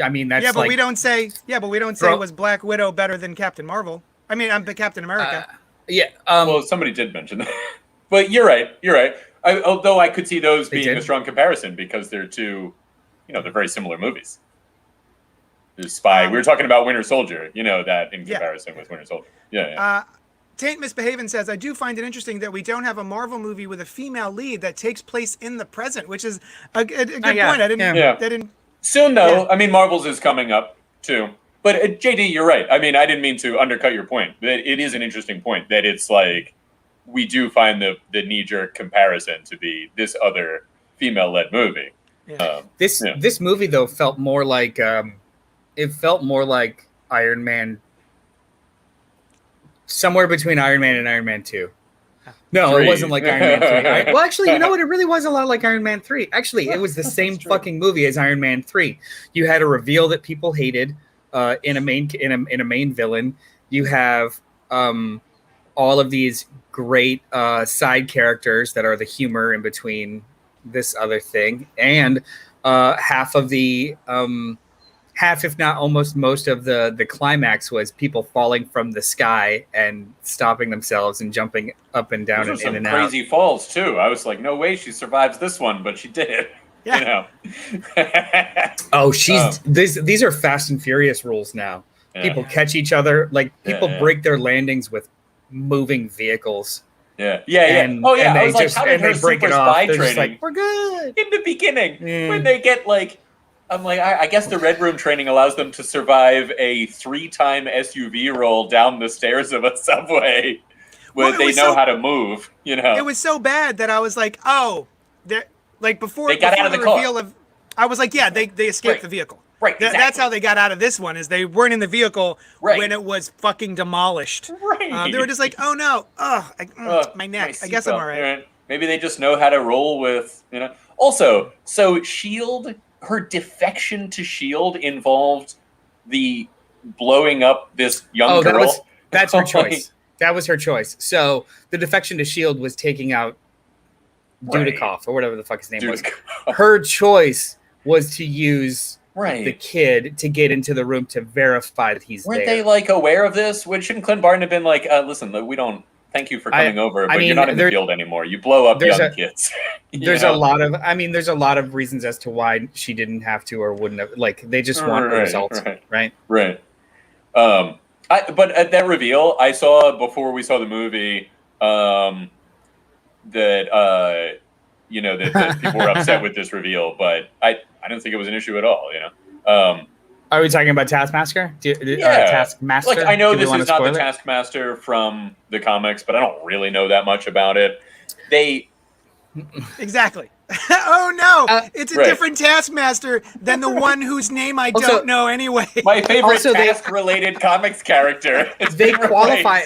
S3: I mean, that's
S1: but we don't say. Yeah, but we don't say was Black Widow better than Captain Marvel? I mean, I'm Captain America.
S2: Well, somebody did mention that, but you're right. Although I could see those being a strong comparison because they're two, they're very similar movies. The Spy. We were talking about Winter Soldier. That in comparison with Winter Soldier. Yeah.
S1: Taint Misbehaving says, I do find it interesting that we don't have a Marvel movie with a female lead that takes place in the present, which is a good point. I didn't.
S2: Soon, though. I mean, Marvel's is coming up, too. But, JD, you're right. I mean, I didn't mean to undercut your point. It is an interesting point that it's like we do find the knee-jerk comparison to be this other female-led movie.
S1: Yeah.
S3: This movie, though, felt more like Iron Man, somewhere between Iron Man and Iron Man 2. No,
S2: 3.
S3: it wasn't like Iron Man 3. Well, actually, you know what? It really was a lot like Iron Man 3. Actually, it was the same fucking movie as Iron Man 3. You had a reveal that people hated in a main villain. You have all of these great side characters that are the humor in between this other thing, and half, if not almost most of the climax was people falling from the sky and stopping themselves and jumping up and down and in and out.
S2: Crazy falls too. I was like, no way she survives this one, but she did.
S1: Yeah.
S2: You know.
S3: Oh, these are Fast and Furious rules now. Yeah. People catch each other, like people break their landings with moving vehicles.
S2: Yeah.
S3: And,
S2: oh yeah.
S3: And
S2: I was like, how did her
S3: break
S2: super
S3: it off?
S2: spy
S3: They're
S2: training
S3: just like, we're good
S2: in the beginning when they get like. I'm like, I guess the Red Room training allows them to survive a 3-time SUV roll down the stairs of a subway where they know how to move, you know.
S1: It was so bad that I was like, oh, like before
S2: they got out of the
S1: reveal
S2: car.
S1: I was like, yeah, they escaped the vehicle.
S2: Right, exactly.
S1: That's how they got out of this one, is they weren't in the vehicle when it was fucking demolished.
S2: Right.
S1: They were just like, oh no, my neck. I guess I'm all right.
S2: Maybe they just know how to roll with, you know. Also, so S.H.I.E.L.D., her defection to S.H.I.E.L.D. involved the blowing up this young girl.
S3: That's her choice. That was her choice. So the defection to S.H.I.E.L.D. was taking out Dudikoff or whatever the fuck his name was. Her choice was to use the kid to get into the room to verify that he's
S2: Weren't
S3: there.
S2: They like aware of this? Shouldn't Clint Barton have been like, listen, we don't. Thank you for coming over, but you're not in the field anymore. You blow up young kids.
S3: There's a lot of reasons as to why she didn't have to or wouldn't have. Like, they just want the results, right?
S2: Right. But at that reveal, I saw before we saw the movie that people were upset with this reveal, but I didn't think it was an issue at all. You know.
S3: Are we talking about Taskmaster? Taskmaster?
S2: Like, I know this is not the Taskmaster from the comics, but I don't really know that much about it.
S1: Exactly. Oh no! It's a different Taskmaster than the one whose name I don't know anyway.
S2: My favorite task-related comics character.
S3: They qualify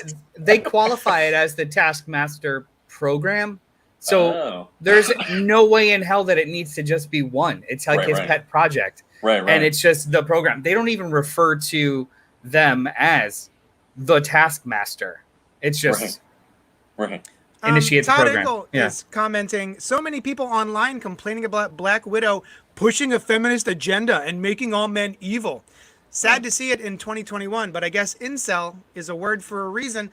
S3: it as the Taskmaster program. So there's no way in hell that it needs to just be one. It's like his pet project.
S2: Right.
S3: And it's just the program. They don't even refer to them as the Taskmaster. It's just initiate the program.
S1: Todd Engel is commenting, so many people online complaining about Black Widow pushing a feminist agenda and making all men evil. Sad to see it in 2021, but I guess incel is a word for a reason.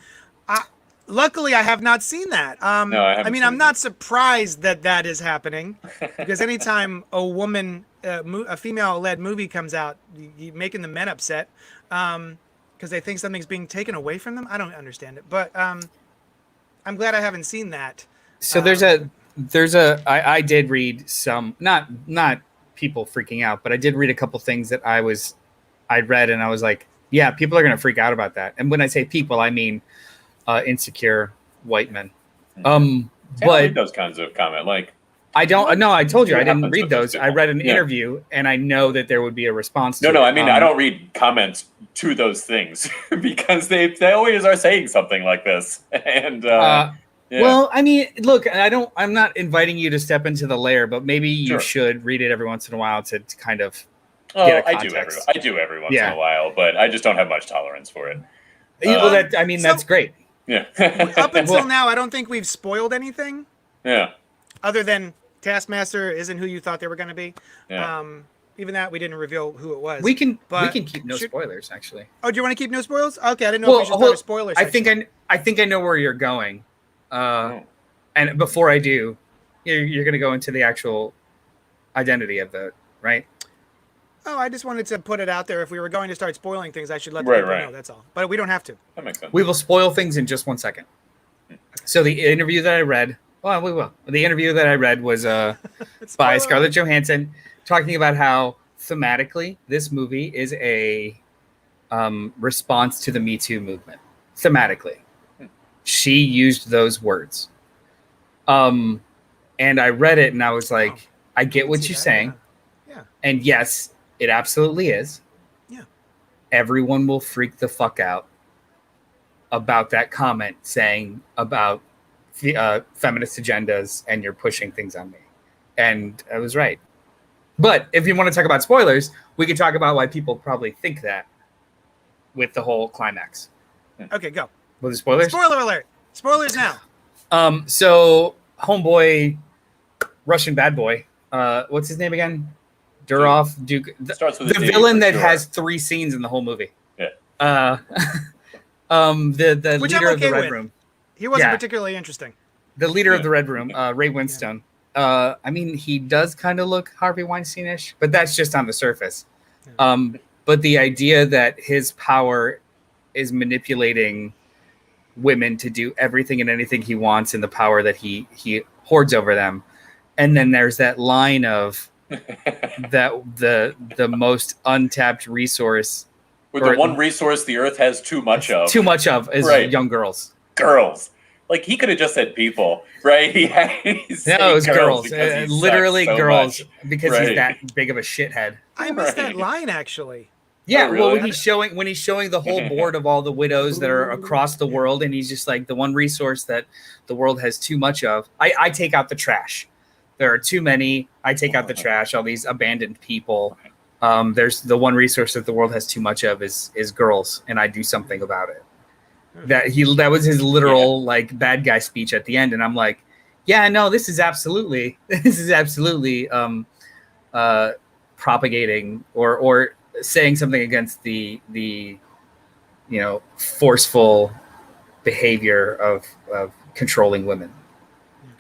S1: Luckily, I have not seen that.
S2: No, I haven't.
S1: I'm not surprised that is happening, because anytime a woman, a female-led movie comes out, you're making the men upset because they think something's being taken away from them. I don't understand it, but I'm glad I haven't seen that.
S3: So I did read some, not people freaking out, but I did read a couple things that I read and I was like, yeah, people are going to freak out about that. And when I say people, I mean insecure white men. But
S2: read those kinds of comments, like
S3: I don't. No, I told you I didn't read those. I read an interview, and I know that there would be a response.
S2: No, I mean I don't read comments to those things because they always are saying something like this. And
S3: well, I mean, look, I'm not inviting you to step into the lair, but maybe you should read it every once in a while to kind of get a context.
S2: I do every once in a while, but I just don't have much tolerance for it.
S3: Well, that's great.
S2: Yeah.
S1: Up until now, I don't think we've spoiled anything.
S2: Yeah.
S1: Other than Taskmaster isn't who you thought they were going to be.
S2: Yeah.
S1: Even that, we didn't reveal who it was.
S3: We can keep no spoilers, actually.
S1: Oh, do you want to keep no spoilers? Okay, I didn't know if we should start a spoiler section.
S3: I think I know where you're going. And before I do, you're going to go into the actual identity of the right.
S1: Oh, I just wanted to put it out there. If we were going to start spoiling things, I should let the people know. That's all. But we don't have to.
S2: That makes sense.
S3: We will spoil things in just 1 second. So the interview that I read, we will. The interview that I read was by Scarlett Johansson, talking about how thematically this movie is a response to the Me Too movement. Thematically, she used those words. And I read it and I was like, I get what you're saying.
S1: Yeah.
S3: And yes, it absolutely is.
S1: Yeah.
S3: Everyone will freak the fuck out about that comment saying about feminist agendas and you're pushing things on me. And I was right. But if you want to talk about spoilers, we could talk about why people probably think that with the whole climax.
S1: Okay, go.
S3: With the spoilers?
S1: Spoiler alert. Spoilers now.
S3: So homeboy, Russian bad boy, what's his name again? Duke.
S2: Starts with
S3: the villain that has 3 scenes in the whole movie.
S2: Yeah.
S3: The
S1: Which
S3: leader
S1: I'm
S3: of the
S1: okay
S3: Red
S1: with.
S3: Room.
S1: He wasn't particularly interesting.
S3: The leader of the Red Room, Ray Winstone. I mean, he does kind of look Harvey Weinstein-ish, but that's just on the surface. But the idea that his power is manipulating women to do everything and anything he wants, and the power that he hoards over them, and then there's that line of that the most untapped resource,
S2: with the one resource the Earth has too much of.
S3: Too much of is young girls.
S2: Girls. Like, he could have just said people, right?
S3: No, it was girls. Literally
S2: so
S3: girls,
S2: much.
S3: because he's that big of a shithead.
S1: I missed that line, actually.
S3: Yeah,
S2: really?
S3: well, when he's showing the whole board of all the widows that are across the world, and he's just like, the one resource that the world has too much of. I take out the trash. There are too many. I take out the trash. All these abandoned people. There's the one resource that the world has too much of is girls, and I do something about it. That was his literal like bad guy speech at the end, and I'm like, yeah, no, this is absolutely propagating or saying something against the forceful behavior of controlling women.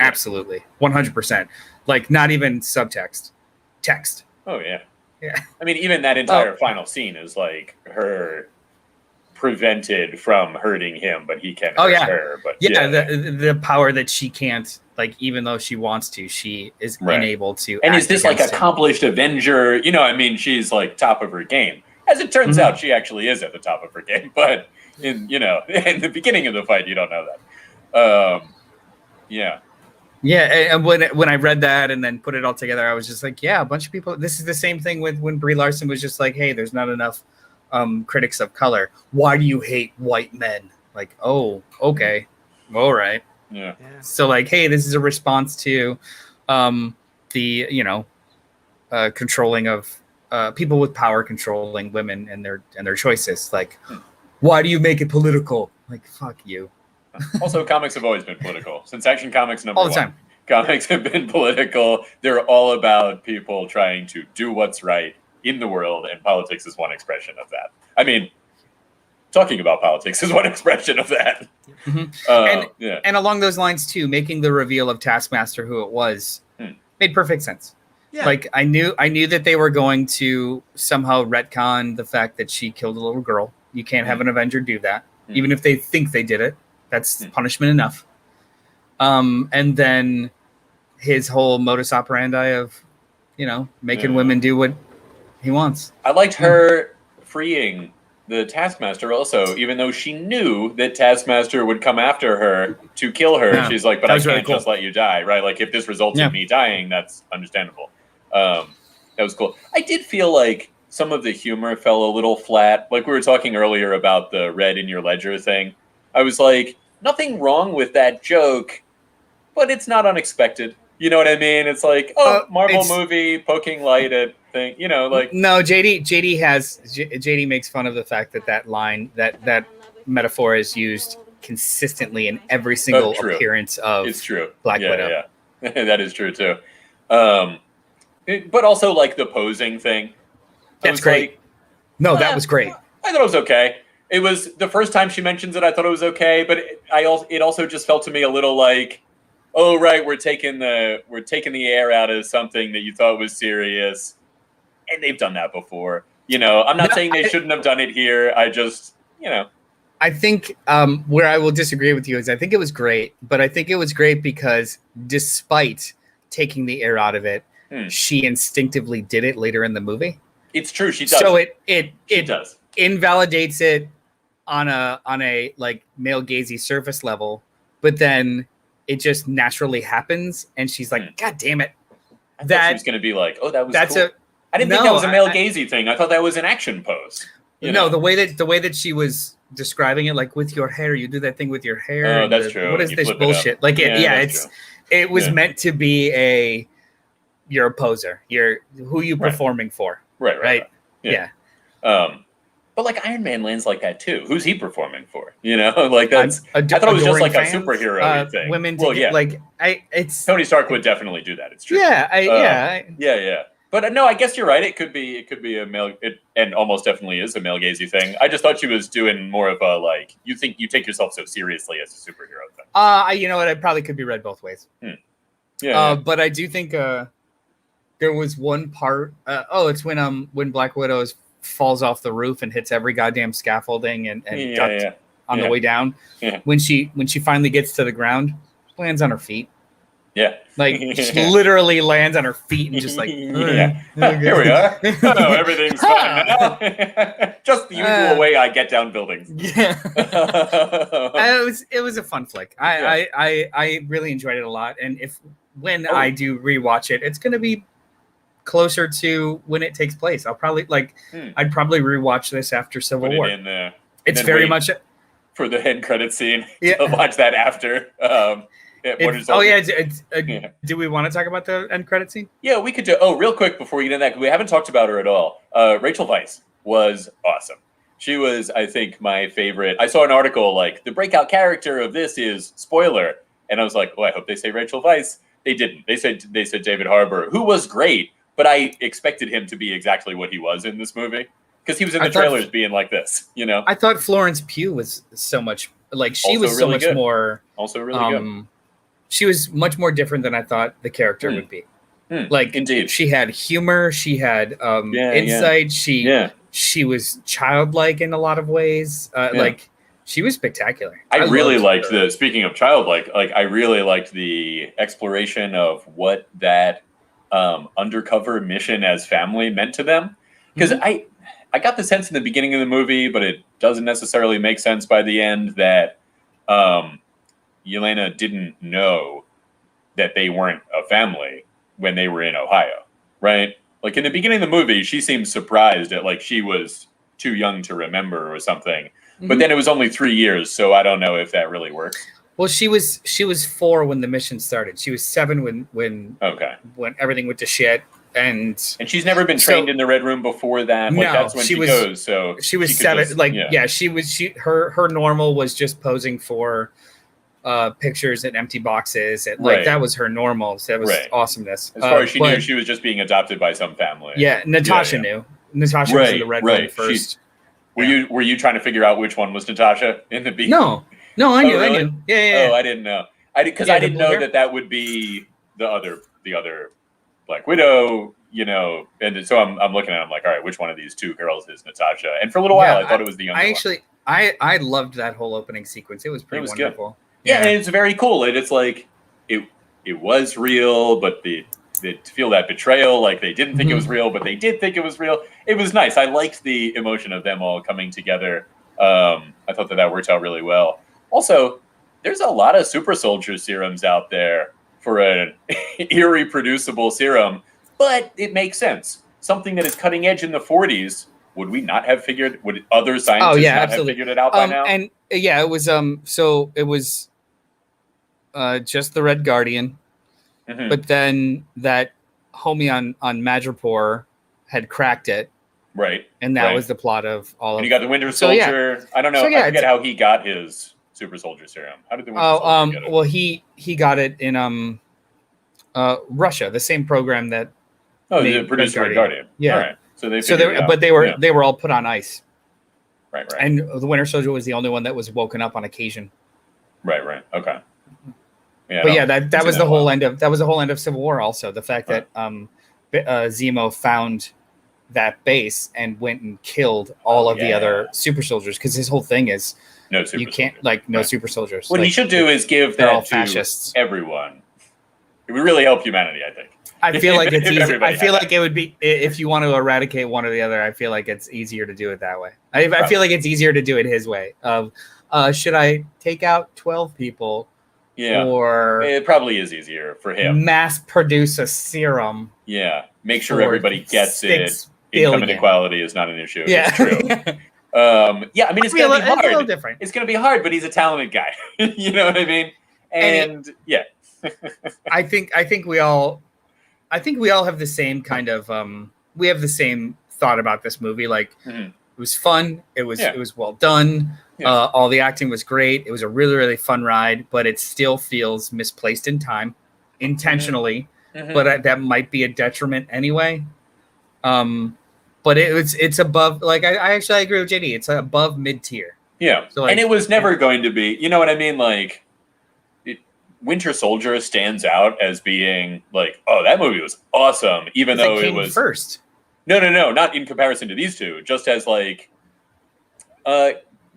S3: Absolutely, 100%. Like, not even subtext, text.
S2: Oh yeah.
S3: Yeah.
S2: I mean, even that entire final scene is like her prevented from hurting him, but he can hurt her. But
S3: the power that she can't, like, even though she wants to, she is unable to.
S2: And is this like accomplished Avenger? You know, I mean, she's like top of her game. As it turns out, she actually is at the top of her game. But in the beginning of the fight, you don't know that.
S3: Yeah, and when I read that and then put it all together, I was just like, yeah, a bunch of people. This is the same thing with when Brie Larson was just like, hey, there's not enough critics of color. Why do you hate white men? Like, oh, okay, all right.
S2: Yeah.
S3: So like, hey, this is a response to the controlling of people with power controlling women and their choices. Like, why do you make it political? Like, fuck you.
S2: Also, comics have always been political. Since Action Comics number
S3: all the
S2: one,
S3: time.
S2: Comics have been political. They're all about people trying to do what's right in the world, and politics is one expression of that. I mean, talking about politics is one expression of that.
S3: And along those lines too, making the reveal of Taskmaster who it was made perfect sense. Yeah. Like, I knew that they were going to somehow retcon the fact that she killed a little girl. You can't have an Avenger do that, even if they think they did it. That's punishment enough. And then his whole modus operandi of, making women do what he wants.
S2: I liked her freeing the Taskmaster also, even though she knew that Taskmaster would come after her to kill her. Yeah. She's like, but I can't just let you die, right? Like, if this results in me dying, that's understandable. That was cool. I did feel like some of the humor fell a little flat. Like, we were talking earlier about the red in your ledger thing. I was like, nothing wrong with that joke, but it's not unexpected. You know what I mean? It's like, Marvel movie poking light at thing. Like,
S3: no, JD makes fun of the fact that line that metaphor is used consistently in every single appearance of Black Widow.
S2: Yeah, that is true too. But also like the posing thing.
S3: That's great. That was great.
S2: I thought it was okay. It was the first time she mentions it. I thought it was okay, but it also just felt to me a little like, oh right, we're taking the air out of something that you thought was serious, and they've done that before. I'm not saying they shouldn't have done it here. I just,
S3: I think where I will disagree with you is I think it was great, but I think it was great because despite taking the air out of it, she instinctively did it later in the movie.
S2: It's true, she does.
S3: So it
S2: does.
S3: Invalidates it on a like male gazy surface level, but then it just naturally happens, and she's like, God damn it!
S2: I thought she was going to be like, oh, that's cool. I didn't think that was a male gazy thing. I thought that was an action pose.
S3: No, the way that she was describing it like with your hair. You do that thing with your hair.
S2: Oh, that's true.
S3: What is
S2: You
S3: this
S2: flip it up.
S3: bullshit? Like it was meant to be you're a poser. Who you performing for?
S2: Right. Yeah. But like Iron Man lands like that too. Who's he performing for? You know, like that's. I thought it was just like
S3: fans,
S2: a superhero thing.
S3: Women, it's
S2: Tony Stark would definitely do that. It's true.
S3: Yeah,
S2: yeah. But no, I guess you're right. It could be a male, and almost definitely is a male gazy thing. I just thought she was doing more of a like you take yourself so seriously as a superhero thing.
S3: You know what? It probably could be read both ways.
S2: Yeah.
S3: But I do think there was one part. It's when Black Widow falls off the roof and hits every goddamn scaffolding and on the way down.
S2: Yeah.
S3: When she finally gets to the ground, lands on her feet.
S2: Yeah.
S3: Like she literally lands on her feet and just like
S2: here we are. Oh, everything's fine now. Just the usual way I get down buildings.
S3: Yeah. It was a fun flick. I really enjoyed it a lot. And when I do rewatch it, it's gonna be closer to when it takes place. I'll probably I'd probably rewatch this after Civil War. It's very much
S2: for the end credit scene. Yeah. To watch that after.
S3: Do we want to talk about the end credit scene?
S2: Yeah, we could do. Oh, real quick before we get into that, because we haven't talked about her at all. Rachel Weisz was awesome. She was, I think, my favorite. I saw an article like the breakout character of this is spoiler, and I was like, oh, I hope they say Rachel Weisz. They didn't. They said David Harbour, who was great, but I expected him to be exactly what he was in this movie because he was in the trailers being like this. You know,
S3: I thought Florence Pugh was so much like she
S2: also
S3: was so
S2: really
S3: much
S2: good.
S3: More
S2: also really good.
S3: She was much more different than I thought the character would be. Like,
S2: indeed,
S3: she had humor. She had insight. She was childlike in a lot of ways. Like, she was spectacular.
S2: I really liked speaking of childlike, like I really liked the exploration of what that undercover mission as family meant to them. Because I got the sense in the beginning of the movie, but it doesn't necessarily make sense by the end that Yelena didn't know that they weren't a family when they were in Ohio, right? Like in the beginning of the movie, she seemed surprised at like she was too young to remember or something. But then it was only 3 years, so I don't know if that really works.
S3: Well, she was 4 when the mission started. She was 7 when everything went to shit. And
S2: she's never been trained in the Red Room before that. Like, that's when she goes. So
S3: she was 7. Her normal was just posing for pictures in empty boxes. And, that was her normal. So that was awesomeness.
S2: As far as she knew, she was just being adopted by some family.
S3: Yeah, Natasha knew. Natasha was in the Red Room first.
S2: Were you trying to figure out which one was Natasha in the beginning?
S3: No, I knew.
S2: Really?
S3: I knew. Yeah.
S2: Oh, I didn't know. I didn't know that would be the other Black Widow. You know, and so I'm looking at it, I'm like, all right, which one of these two girls is Natasha? And for a little while, I thought it was the younger one.
S3: I loved that whole opening sequence. It was pretty wonderful.
S2: Good. Yeah, and it's very cool. And it's like it was real, but to feel that betrayal, like they didn't think it was real, but they did think it was real. It was nice. I liked the emotion of them all coming together. I thought that worked out really well. Also, there's a lot of super soldier serums out there for an irreproducible serum, but it makes sense. Something that is cutting edge in the 40s. Would other scientists not have figured it out by now?
S3: And it was so it was just the Red Guardian. But then that homie on Madripoor had cracked it.
S2: Right.
S3: And that was the plot of all of it.
S2: And you got the Winter Soldier. I don't know. I forget how he got his super soldier serum. How did the Winter Soldier get it?
S3: Well, he got it in Russia, the same program that
S2: they produced Red Guardian.
S3: Yeah.
S2: All right. So
S3: they were all put on ice.
S2: Right.
S3: And the Winter Soldier was the only one that was woken up on occasion.
S2: Right. Okay. Yeah,
S3: but that was the whole end of Civil War. Also, the fact that Zemo found that base and went and killed all of the other super soldiers, because his whole thing is super soldiers.
S2: What he should do is give that to
S3: fascists.
S2: Everyone. It would really help humanity, I think.
S3: I feel like it's easy. I feel like it would be, if you want to eradicate one or the other, I feel like it's easier to do it that way. I feel like it's easier to do it his way of, should I take out 12 people?
S2: Yeah.
S3: Or
S2: it probably is easier for him.
S3: Mass produce a serum.
S2: Yeah. Make sure everybody gets it. Income inequality is not an issue. Yeah. It's true. Yeah, I mean, it's going to be hard.
S3: It's a little different.
S2: It's going to be hard, but he's a talented guy. You know what I mean? And yeah.
S3: I think we all have the same kind of we have the same thought about this movie. Like, it was fun. It was well done. Yeah. All the acting was great. It was a really, really fun ride, but it still feels misplaced in time, intentionally. But that might be a detriment anyway. But it's above. Like, I actually agree with JD. It's above mid tier.
S2: Yeah, so like, and it was never going to be. You know what I mean? Like, Winter Soldier stands out as being like, oh, that movie was awesome, even though it was
S3: first.
S2: No, not in comparison to these two. Just as like,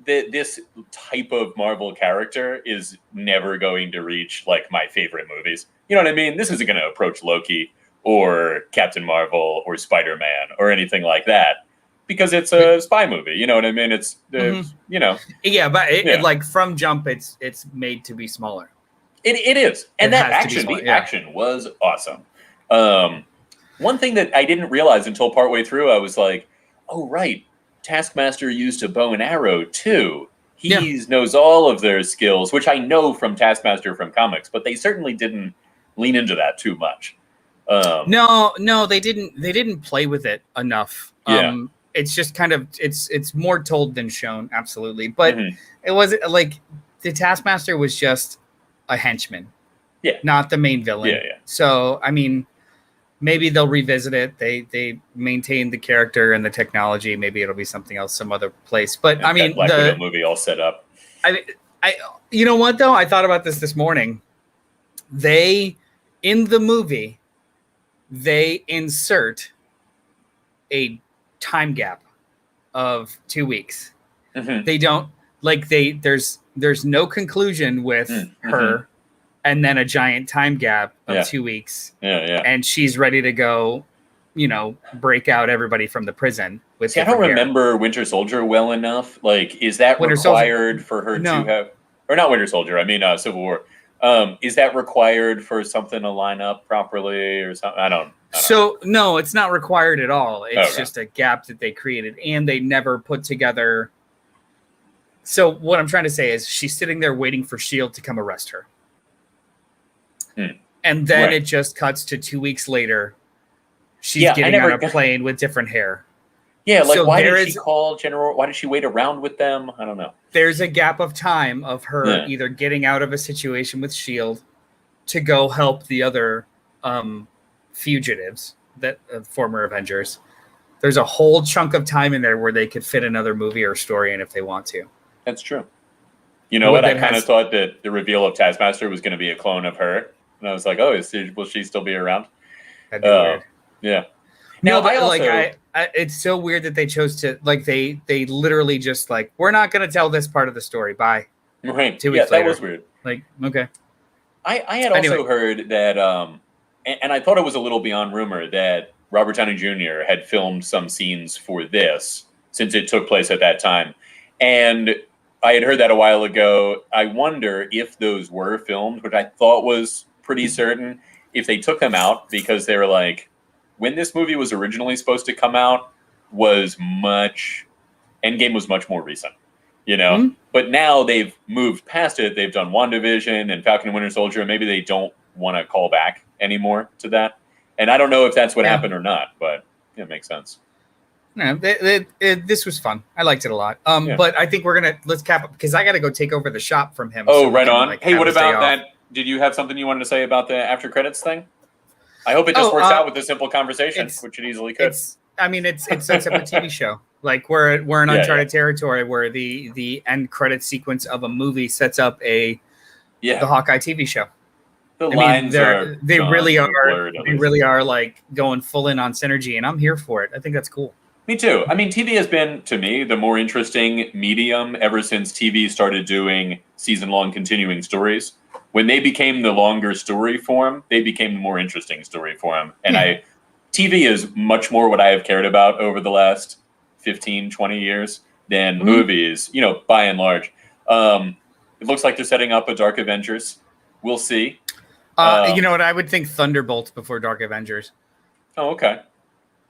S2: this type of Marvel character is never going to reach like my favorite movies. You know what I mean? This isn't going to approach Loki or Captain Marvel or Spider-Man or anything like that because it's a spy movie. You know what I mean? It's you know.
S3: Yeah, but it, like from jump, it's made to be smaller.
S2: It is, and that action was awesome. One thing that I didn't realize until partway through, I was like, oh right, Taskmaster used a bow and arrow too. He knows all of their skills, which I know from Taskmaster from comics, but they certainly didn't lean into that too much.
S3: No, they didn't play with it enough. It's just kind of it's more told than shown, absolutely. But it wasn't like the Taskmaster was just a henchman, not the main villain. So I mean, maybe they'll revisit it. They maintain the character and the technology. Maybe it'll be something else, some other place. But I mean,
S2: Black Widow movie all set up.
S3: I you know what though? I thought about this morning. In the movie, they insert a time gap of 2 weeks. They don't there's no conclusion with her and then a giant time gap of 2 weeks. And she's ready to go, break out everybody from the prison.
S2: I don't remember Winter Soldier well enough. Like, is that required for her to have, or not Winter Soldier, I mean Civil War. Is that required for something to line up properly or something? I don't know.
S3: No, it's not required at all. It's just a gap that they created, and they never put together. So what I'm trying to say is she's sitting there waiting for S.H.I.E.L.D. to come arrest her. And then it just cuts to 2 weeks later. She's getting on a plane with different hair.
S2: Yeah, like why did she call General? Why did she wait around with them? I don't know.
S3: There's a gap of time of her either getting out of a situation with S.H.I.E.L.D. to go help the other fugitives, that former Avengers. There's a whole chunk of time in there where they could fit another movie or story in if they want to.
S2: That's true. You know what? I kind of thought that the reveal of Taskmaster was going to be a clone of her. And I was like, oh, will she still be around?
S3: That'd be weird.
S2: Yeah.
S3: No, but it's so weird that they chose to, like, they literally just like, we're not going to tell this part of the story. Bye.
S2: Right.
S3: 2 weeks later.
S2: That was weird.
S3: Like, okay.
S2: I had also heard that, and I thought it was a little beyond rumor, that Robert Downey Jr. had filmed some scenes for this since it took place at that time. And I had heard that a while ago. I wonder if those were filmed, which I thought was pretty certain, if they took them out because they were like, when this movie was originally supposed to come out Endgame was much more recent, But now they've moved past it. They've done WandaVision and Falcon and Winter Soldier, and maybe they don't want to call back anymore to that. And I don't know if that's what happened or not, but it makes sense.
S3: No, this was fun. I liked it a lot. But I think let's cap it because I got to go take over the shop from him.
S2: Oh, right on. Hey, what about that? Did you have something you wanted to say about the after credits thing? I hope it just works out with a simple conversation, which it easily could.
S3: It sets up a TV show. Like we're in uncharted territory where the end credit sequence of a movie sets up the Hawkeye TV show.
S2: The lines
S3: they really are like going full in on synergy, and I'm here for it. I think that's cool.
S2: Me too. I mean, TV has been, to me, the more interesting medium ever since TV started doing season-long continuing stories. When they became the longer story form, they became the more interesting story form. And TV is much more what I have cared about over the last 15, 20 years than movies, by and large. It looks like they're setting up a Dark Avengers. We'll see.
S3: You know what? I would think Thunderbolt before Dark Avengers.
S2: Oh, okay.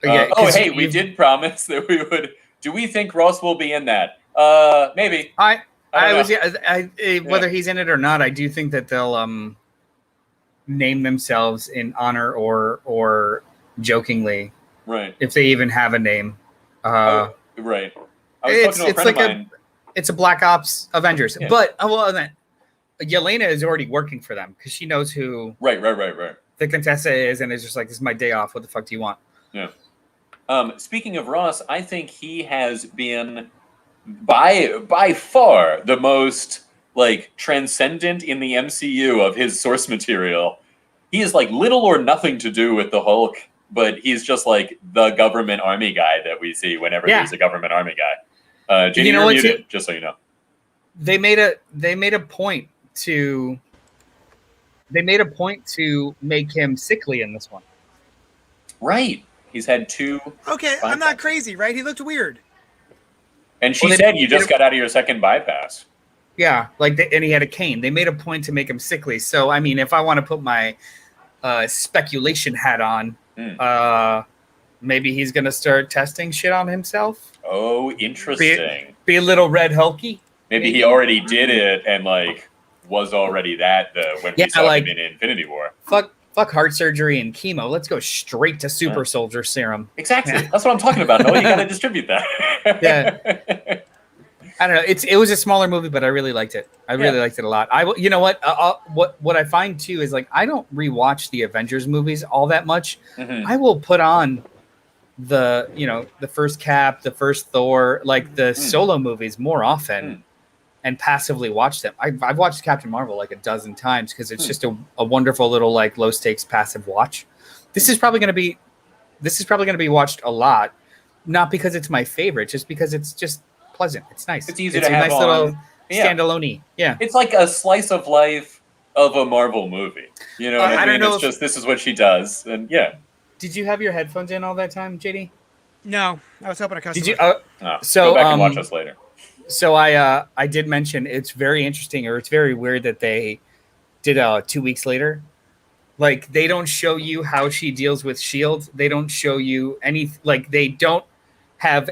S3: Yeah,
S2: we did promise that we would Do we think Ross will be in that? Maybe.
S3: Whether he's in it or not, I do think that they'll name themselves in honor or jokingly,
S2: right?
S3: If they even have a name.
S2: Right. I was talking to a friend of mine.
S3: It's a Black Ops Avengers, but Yelena is already working for them because she knows who. Right. The Contessa is, and is just like, this is my day off. What the fuck do you want?
S2: Yeah. Speaking of Ross, I think he has been by far the most like transcendent in the MCU of his source material. He has like little or nothing to do with the Hulk, but he's just like the government army guy that we see whenever there's a government army guy. Jenny, you're muted, just so you know.
S3: They made a point to make him sickly in this one.
S2: Right. He's had 2.
S1: Okay, I'm not crazy, right? He looked weird.
S2: And she said you just got out of your second bypass.
S3: Yeah, and he had a cane. They made a point to make him sickly. So, I mean, if I want to put my speculation hat on, maybe he's going to start testing shit on himself.
S2: Oh, interesting.
S3: Be a little red hulky.
S2: Maybe he already did it and, like, was already that when we saw him in Infinity War.
S3: Fuck heart surgery and chemo. Let's go straight to super soldier serum.
S2: Exactly. That's what I'm talking about. No, you got to distribute that.
S3: Yeah. I don't know. It was a smaller movie, but I really liked it. I really liked it a lot. You know what? What I find too is like I don't rewatch the Avengers movies all that much. Mm-hmm. I will put on the first Cap, the first Thor, like the solo movies more often. And passively watch them. I've watched Captain Marvel like a dozen times because it's just a wonderful little like low stakes passive watch. This is probably going to be watched a lot, not because it's my favorite, just because it's just pleasant. It's nice.
S2: It's easy to have
S3: nice
S2: on.
S3: Little standalone. Yeah,
S2: it's like a slice of life of a Marvel movie. You know what I mean? I don't know. It's just this is what she does, and yeah.
S3: Did you have your headphones in all that time, JD?
S1: No, I was helping a customer.
S3: Did you? So
S2: go back and watch us later.
S3: So I did mention it's very interesting, or it's very weird that they did 2 weeks later. Like they don't show you how she deals with S.H.I.E.L.D. They don't show you any, like they don't have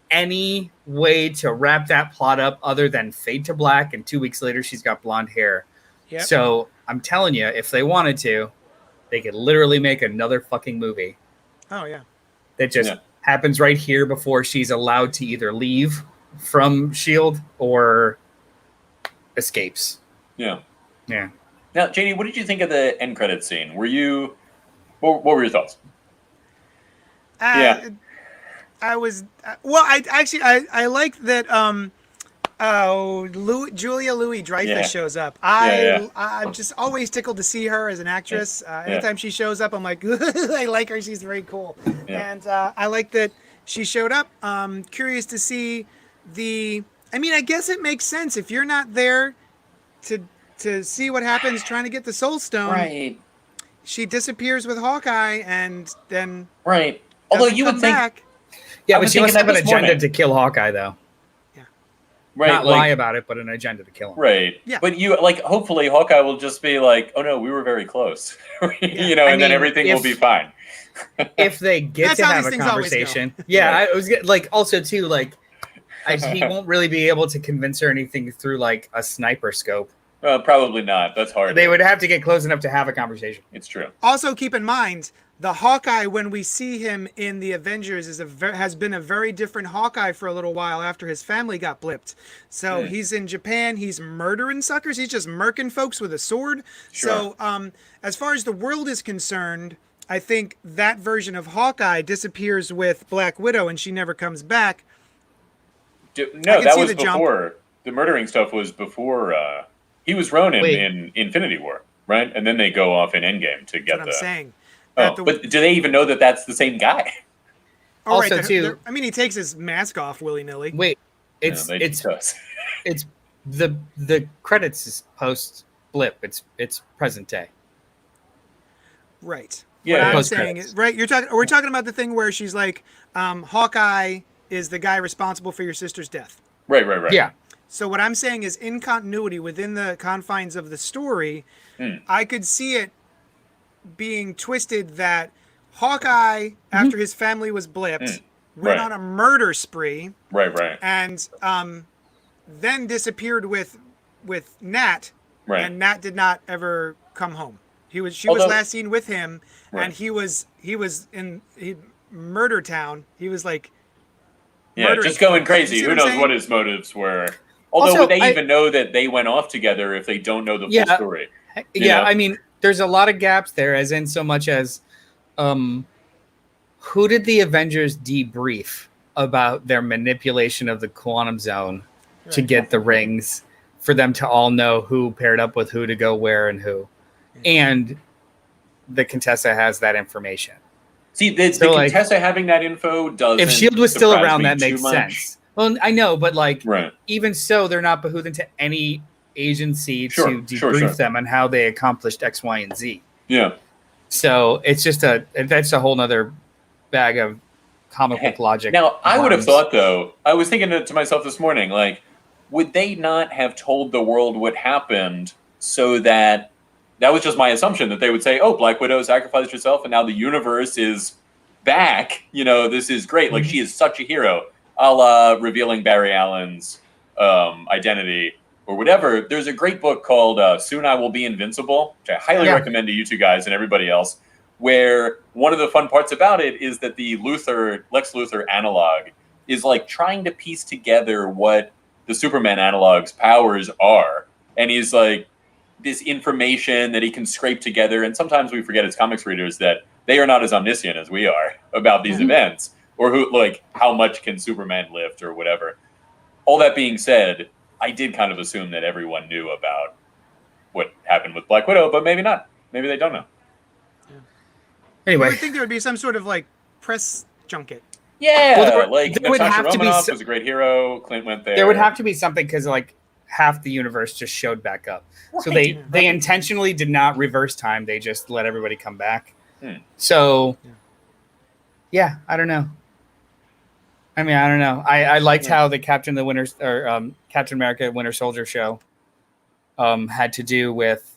S3: any way to wrap that plot up other than fade to black. And 2 weeks later, she's got blonde hair. Yep. So I'm telling you, if they wanted to, they could literally make another fucking movie.
S1: Oh yeah.
S3: That just happens right here before she's allowed to either leave from S.H.I.E.L.D. or escapes.
S2: Yeah.
S3: Now,
S2: JD, what did you think of the end credits scene? What were your thoughts?
S1: I was I like that Julia Louis-Dreyfus shows up. I'm just always tickled to see her as an actress. Anytime she shows up, I'm like, I like her. She's very cool. And I like that she showed up. Curious to see I guess it makes sense if you're not there to see what happens trying to get the Soul Stone.
S2: Right.
S1: She disappears with Hawkeye and then
S2: although you would think
S3: but she must have an agenda to kill Hawkeye though.
S1: Yeah.
S3: Right. Not lie about it, but an agenda to kill him.
S2: Right. Yeah. But you hopefully Hawkeye will just be like, oh no, we were very close. And then everything will be fine.
S3: If they get to have a conversation. I was also too he won't really be able to convince her anything through like a sniper scope.
S2: Probably not. That's hard.
S3: They would have to get close enough to have a conversation.
S2: It's true.
S1: Also, keep in mind the Hawkeye when we see him in the Avengers has been a very different Hawkeye for a little while after his family got blipped. So he's in Japan. He's murdering suckers. He's just murking folks with a sword. Sure. So as far as the world is concerned, I think that version of Hawkeye disappears with Black Widow and she never comes back.
S2: No, that was before. The murdering stuff was before. He was Ronin in Infinity War, right? And then they go off in Endgame to get
S1: I'm saying.
S2: But do they even know that that's the same guy?
S1: Also, too. I mean, he takes his mask off willy nilly.
S3: Wait, it's the credits is post blip. It's present day.
S1: Right.
S2: Yeah.
S1: What I'm saying is, right. We're talking about the thing where she's like, Hawkeye is the guy responsible for your sister's death.
S2: Right.
S3: Yeah.
S1: So what I'm saying is, in continuity within the confines of the story, I could see it being twisted that Hawkeye, after his family was blipped, went
S2: Right.
S1: on a murder spree,
S2: Right.
S1: and then disappeared with Nat,
S2: Right.
S1: and Nat did not ever come home. She was
S2: Although-
S1: last seen with him,
S2: Right.
S1: and he was in Murder Town. He was like,
S2: Yeah,
S1: murdering
S2: just going
S1: folks.
S2: crazy.
S1: You see
S2: Who
S1: I'm
S2: knows
S1: saying?
S2: what his motives were? Although,
S3: Also,
S2: would they
S3: I-
S2: even know that they went off together if they don't know the full story? You know?
S3: I mean, there's a lot of gaps there, as in so much as, who did the Avengers debrief about their manipulation of the quantum zone to
S1: Right.
S3: get the rings, for them to all know who paired up with who to go where and who, and the Contessa has that information.
S2: See, the Contessa having that info doesn't.
S3: If Shield was still
S2: surprise
S3: around,
S2: me
S3: that
S2: too
S3: makes
S2: much.
S3: sense. Well, I know, but like,
S2: Right.
S3: even so, they're not beholden to any agency
S2: Sure,
S3: to debrief
S2: sure.
S3: them on how they accomplished X, Y, and Z.
S2: Yeah.
S3: So it's just that's a whole nother bag of comic book logic.
S2: Now, I would have
S3: worms.
S2: thought, though, I was thinking to myself this morning, like, would they not have told the world what happened so that was just my assumption, that they would say, oh, Black Widow sacrificed herself and now the universe is back. You know, this is great. Like, she is such a hero. A la revealing Barry Allen's identity or whatever. There's a great book called Soon I Will Be Invincible, which I highly recommend to you two guys and everybody else, where one of the fun parts about it is that the Lex Luthor analog is like trying to piece together what the Superman analog's powers are. And he's like, this information that he can scrape together. And sometimes we forget as comics readers that they are not as omniscient as we are about these events, or who, like, how much can Superman lift or whatever. All that being said, I did kind of assume that everyone knew about what happened with Black Widow, but maybe not. Maybe they don't know.
S3: Anyway,
S1: I would think there would be some sort of like press junket.
S2: Yeah,
S3: Well,
S2: like
S3: there would
S2: Natasha
S3: have to be
S2: Romanoff was a great hero. Clint went there.
S3: there would have to be something, because like half the universe just showed back up. So they intentionally did not reverse time. They just let everybody come back. So yeah, I don't know. I mean, I don't know. I liked how the Captain America Winter Soldier show had to do with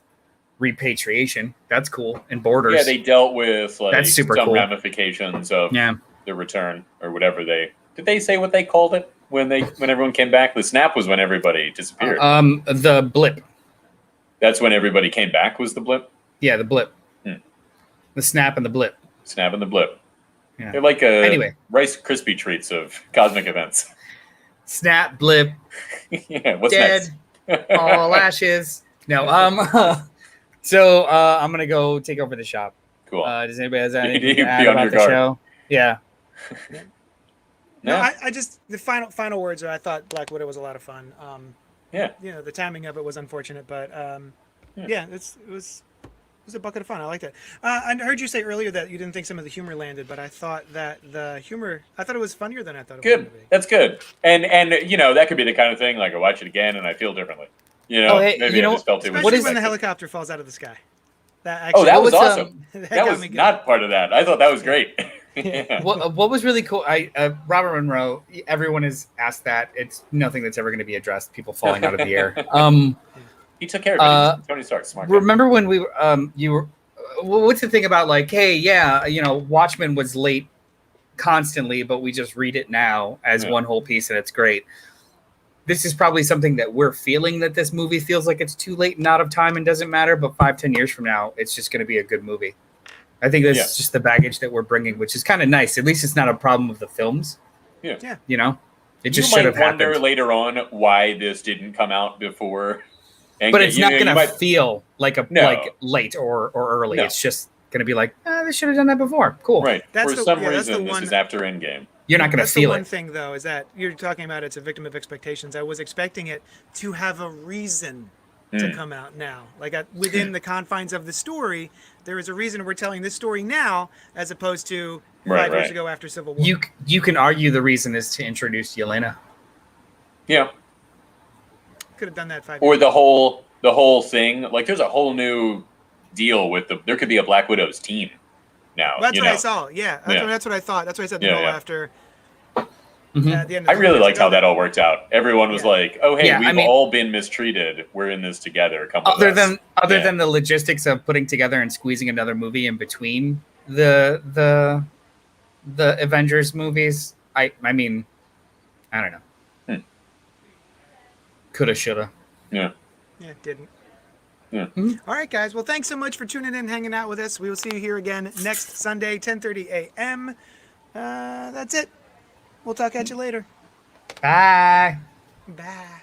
S3: repatriation. That's cool. And borders.
S2: Yeah, they dealt with like
S3: That's super
S2: some
S3: cool.
S2: ramifications of the return or whatever did they say what they called it when everyone came back? The snap was when everybody disappeared.
S3: The blip.
S2: That's when everybody came back, was the blip?
S3: Yeah, the blip. The snap and the blip.
S2: Snap and the blip.
S3: Yeah.
S2: They're like
S3: Anyway.
S2: Rice Krispie treats of cosmic events.
S3: Snap, blip,
S2: Yeah, what's
S3: dead,
S2: next?
S3: all ashes. No, so I'm gonna go take over the shop.
S2: Cool.
S3: Does anybody have anything
S2: Be
S3: to add
S2: on
S3: about
S2: your
S3: the
S2: guard.
S3: show? Yeah.
S1: No,
S2: Yeah.
S1: I just the final words are I thought Black Widow was a lot of fun.
S2: Yeah.
S1: You know, the timing of it was unfortunate, but yeah, it was a bucket of fun. I liked it. I heard you say earlier that you didn't think some of the humor landed, but I thought that I thought it was funnier than I thought it was
S2: Good.
S1: going to be.
S2: That's good. And you know, that could be the kind of thing like I watch it again and I feel differently. You know,
S3: hey,
S2: maybe
S3: you know,
S2: I just felt it was.
S1: Especially
S3: is-
S1: when the helicopter falls out of the sky. That
S2: Oh, that was
S3: What's,
S2: awesome.
S1: that
S2: That
S1: got
S2: was
S1: me good.
S2: not part of that. I thought that was great. Yeah.
S3: What was really cool? Robert Monroe. Everyone has asked that. It's nothing that's ever going to be addressed. People falling out of the air.
S2: He took care of it. Tony Stark, smart guy.
S3: Remember when we you were? What's the thing about like, hey, yeah, you know, Watchmen was late constantly, but we just read it now as one whole piece, and it's great. This is probably something that we're feeling, that this movie feels like it's too late and out of time and doesn't matter, but 5-10 years from now, it's just going to be a good movie. I think that's just the baggage that we're bringing, which is kind of nice. At least it's not a problem of the films.
S2: Yeah.
S3: You know, it just
S2: you
S3: should
S2: might
S3: have
S2: wonder
S3: happened.
S2: later on why this didn't come out before.
S3: But it's not going to
S2: might
S3: feel like like late or early.
S2: No.
S3: It's just going to be like, they should have done that before. Cool.
S2: Right.
S1: That's
S2: For
S1: the-
S2: some
S1: yeah, that's the
S2: reason, this
S1: one-
S2: is after Endgame.
S3: You're not going to
S1: That's the
S3: feel
S1: one
S3: it.
S1: thing, though, is that you're talking about it's a victim of expectations. I was expecting it to have a reason to come out now. Like within the confines of the story, there is a reason we're telling this story now, as opposed to 5 years ago after Civil War.
S3: You can argue the reason is to introduce Yelena.
S2: Yeah.
S1: Could have done that 5
S2: Or
S1: years
S2: the whole thing. Like, there's a whole new deal with there could be a Black Widow's team now.
S1: Well, that's
S2: you
S1: what
S2: know?
S1: I saw. Yeah, that's what I thought. That's what I said
S2: Yeah.
S1: at the end. Of
S2: I
S1: the
S2: really
S1: movie.
S2: liked how that all worked out. Everyone was like, "Oh, hey, we've
S3: mean,
S2: all been mistreated. We're in this together." Come with
S3: other
S2: us."
S3: than the logistics of putting together and squeezing another movie in between the Avengers movies, I mean, I don't know. Coulda, shoulda.
S2: Yeah.
S1: Yeah, it didn't.
S2: Yeah.
S1: All right, guys. Well, thanks so much for tuning in and hanging out with us. We will see you here again next Sunday, 10:30 a.m. That's it. We'll talk at you later.
S3: Bye.
S1: Bye.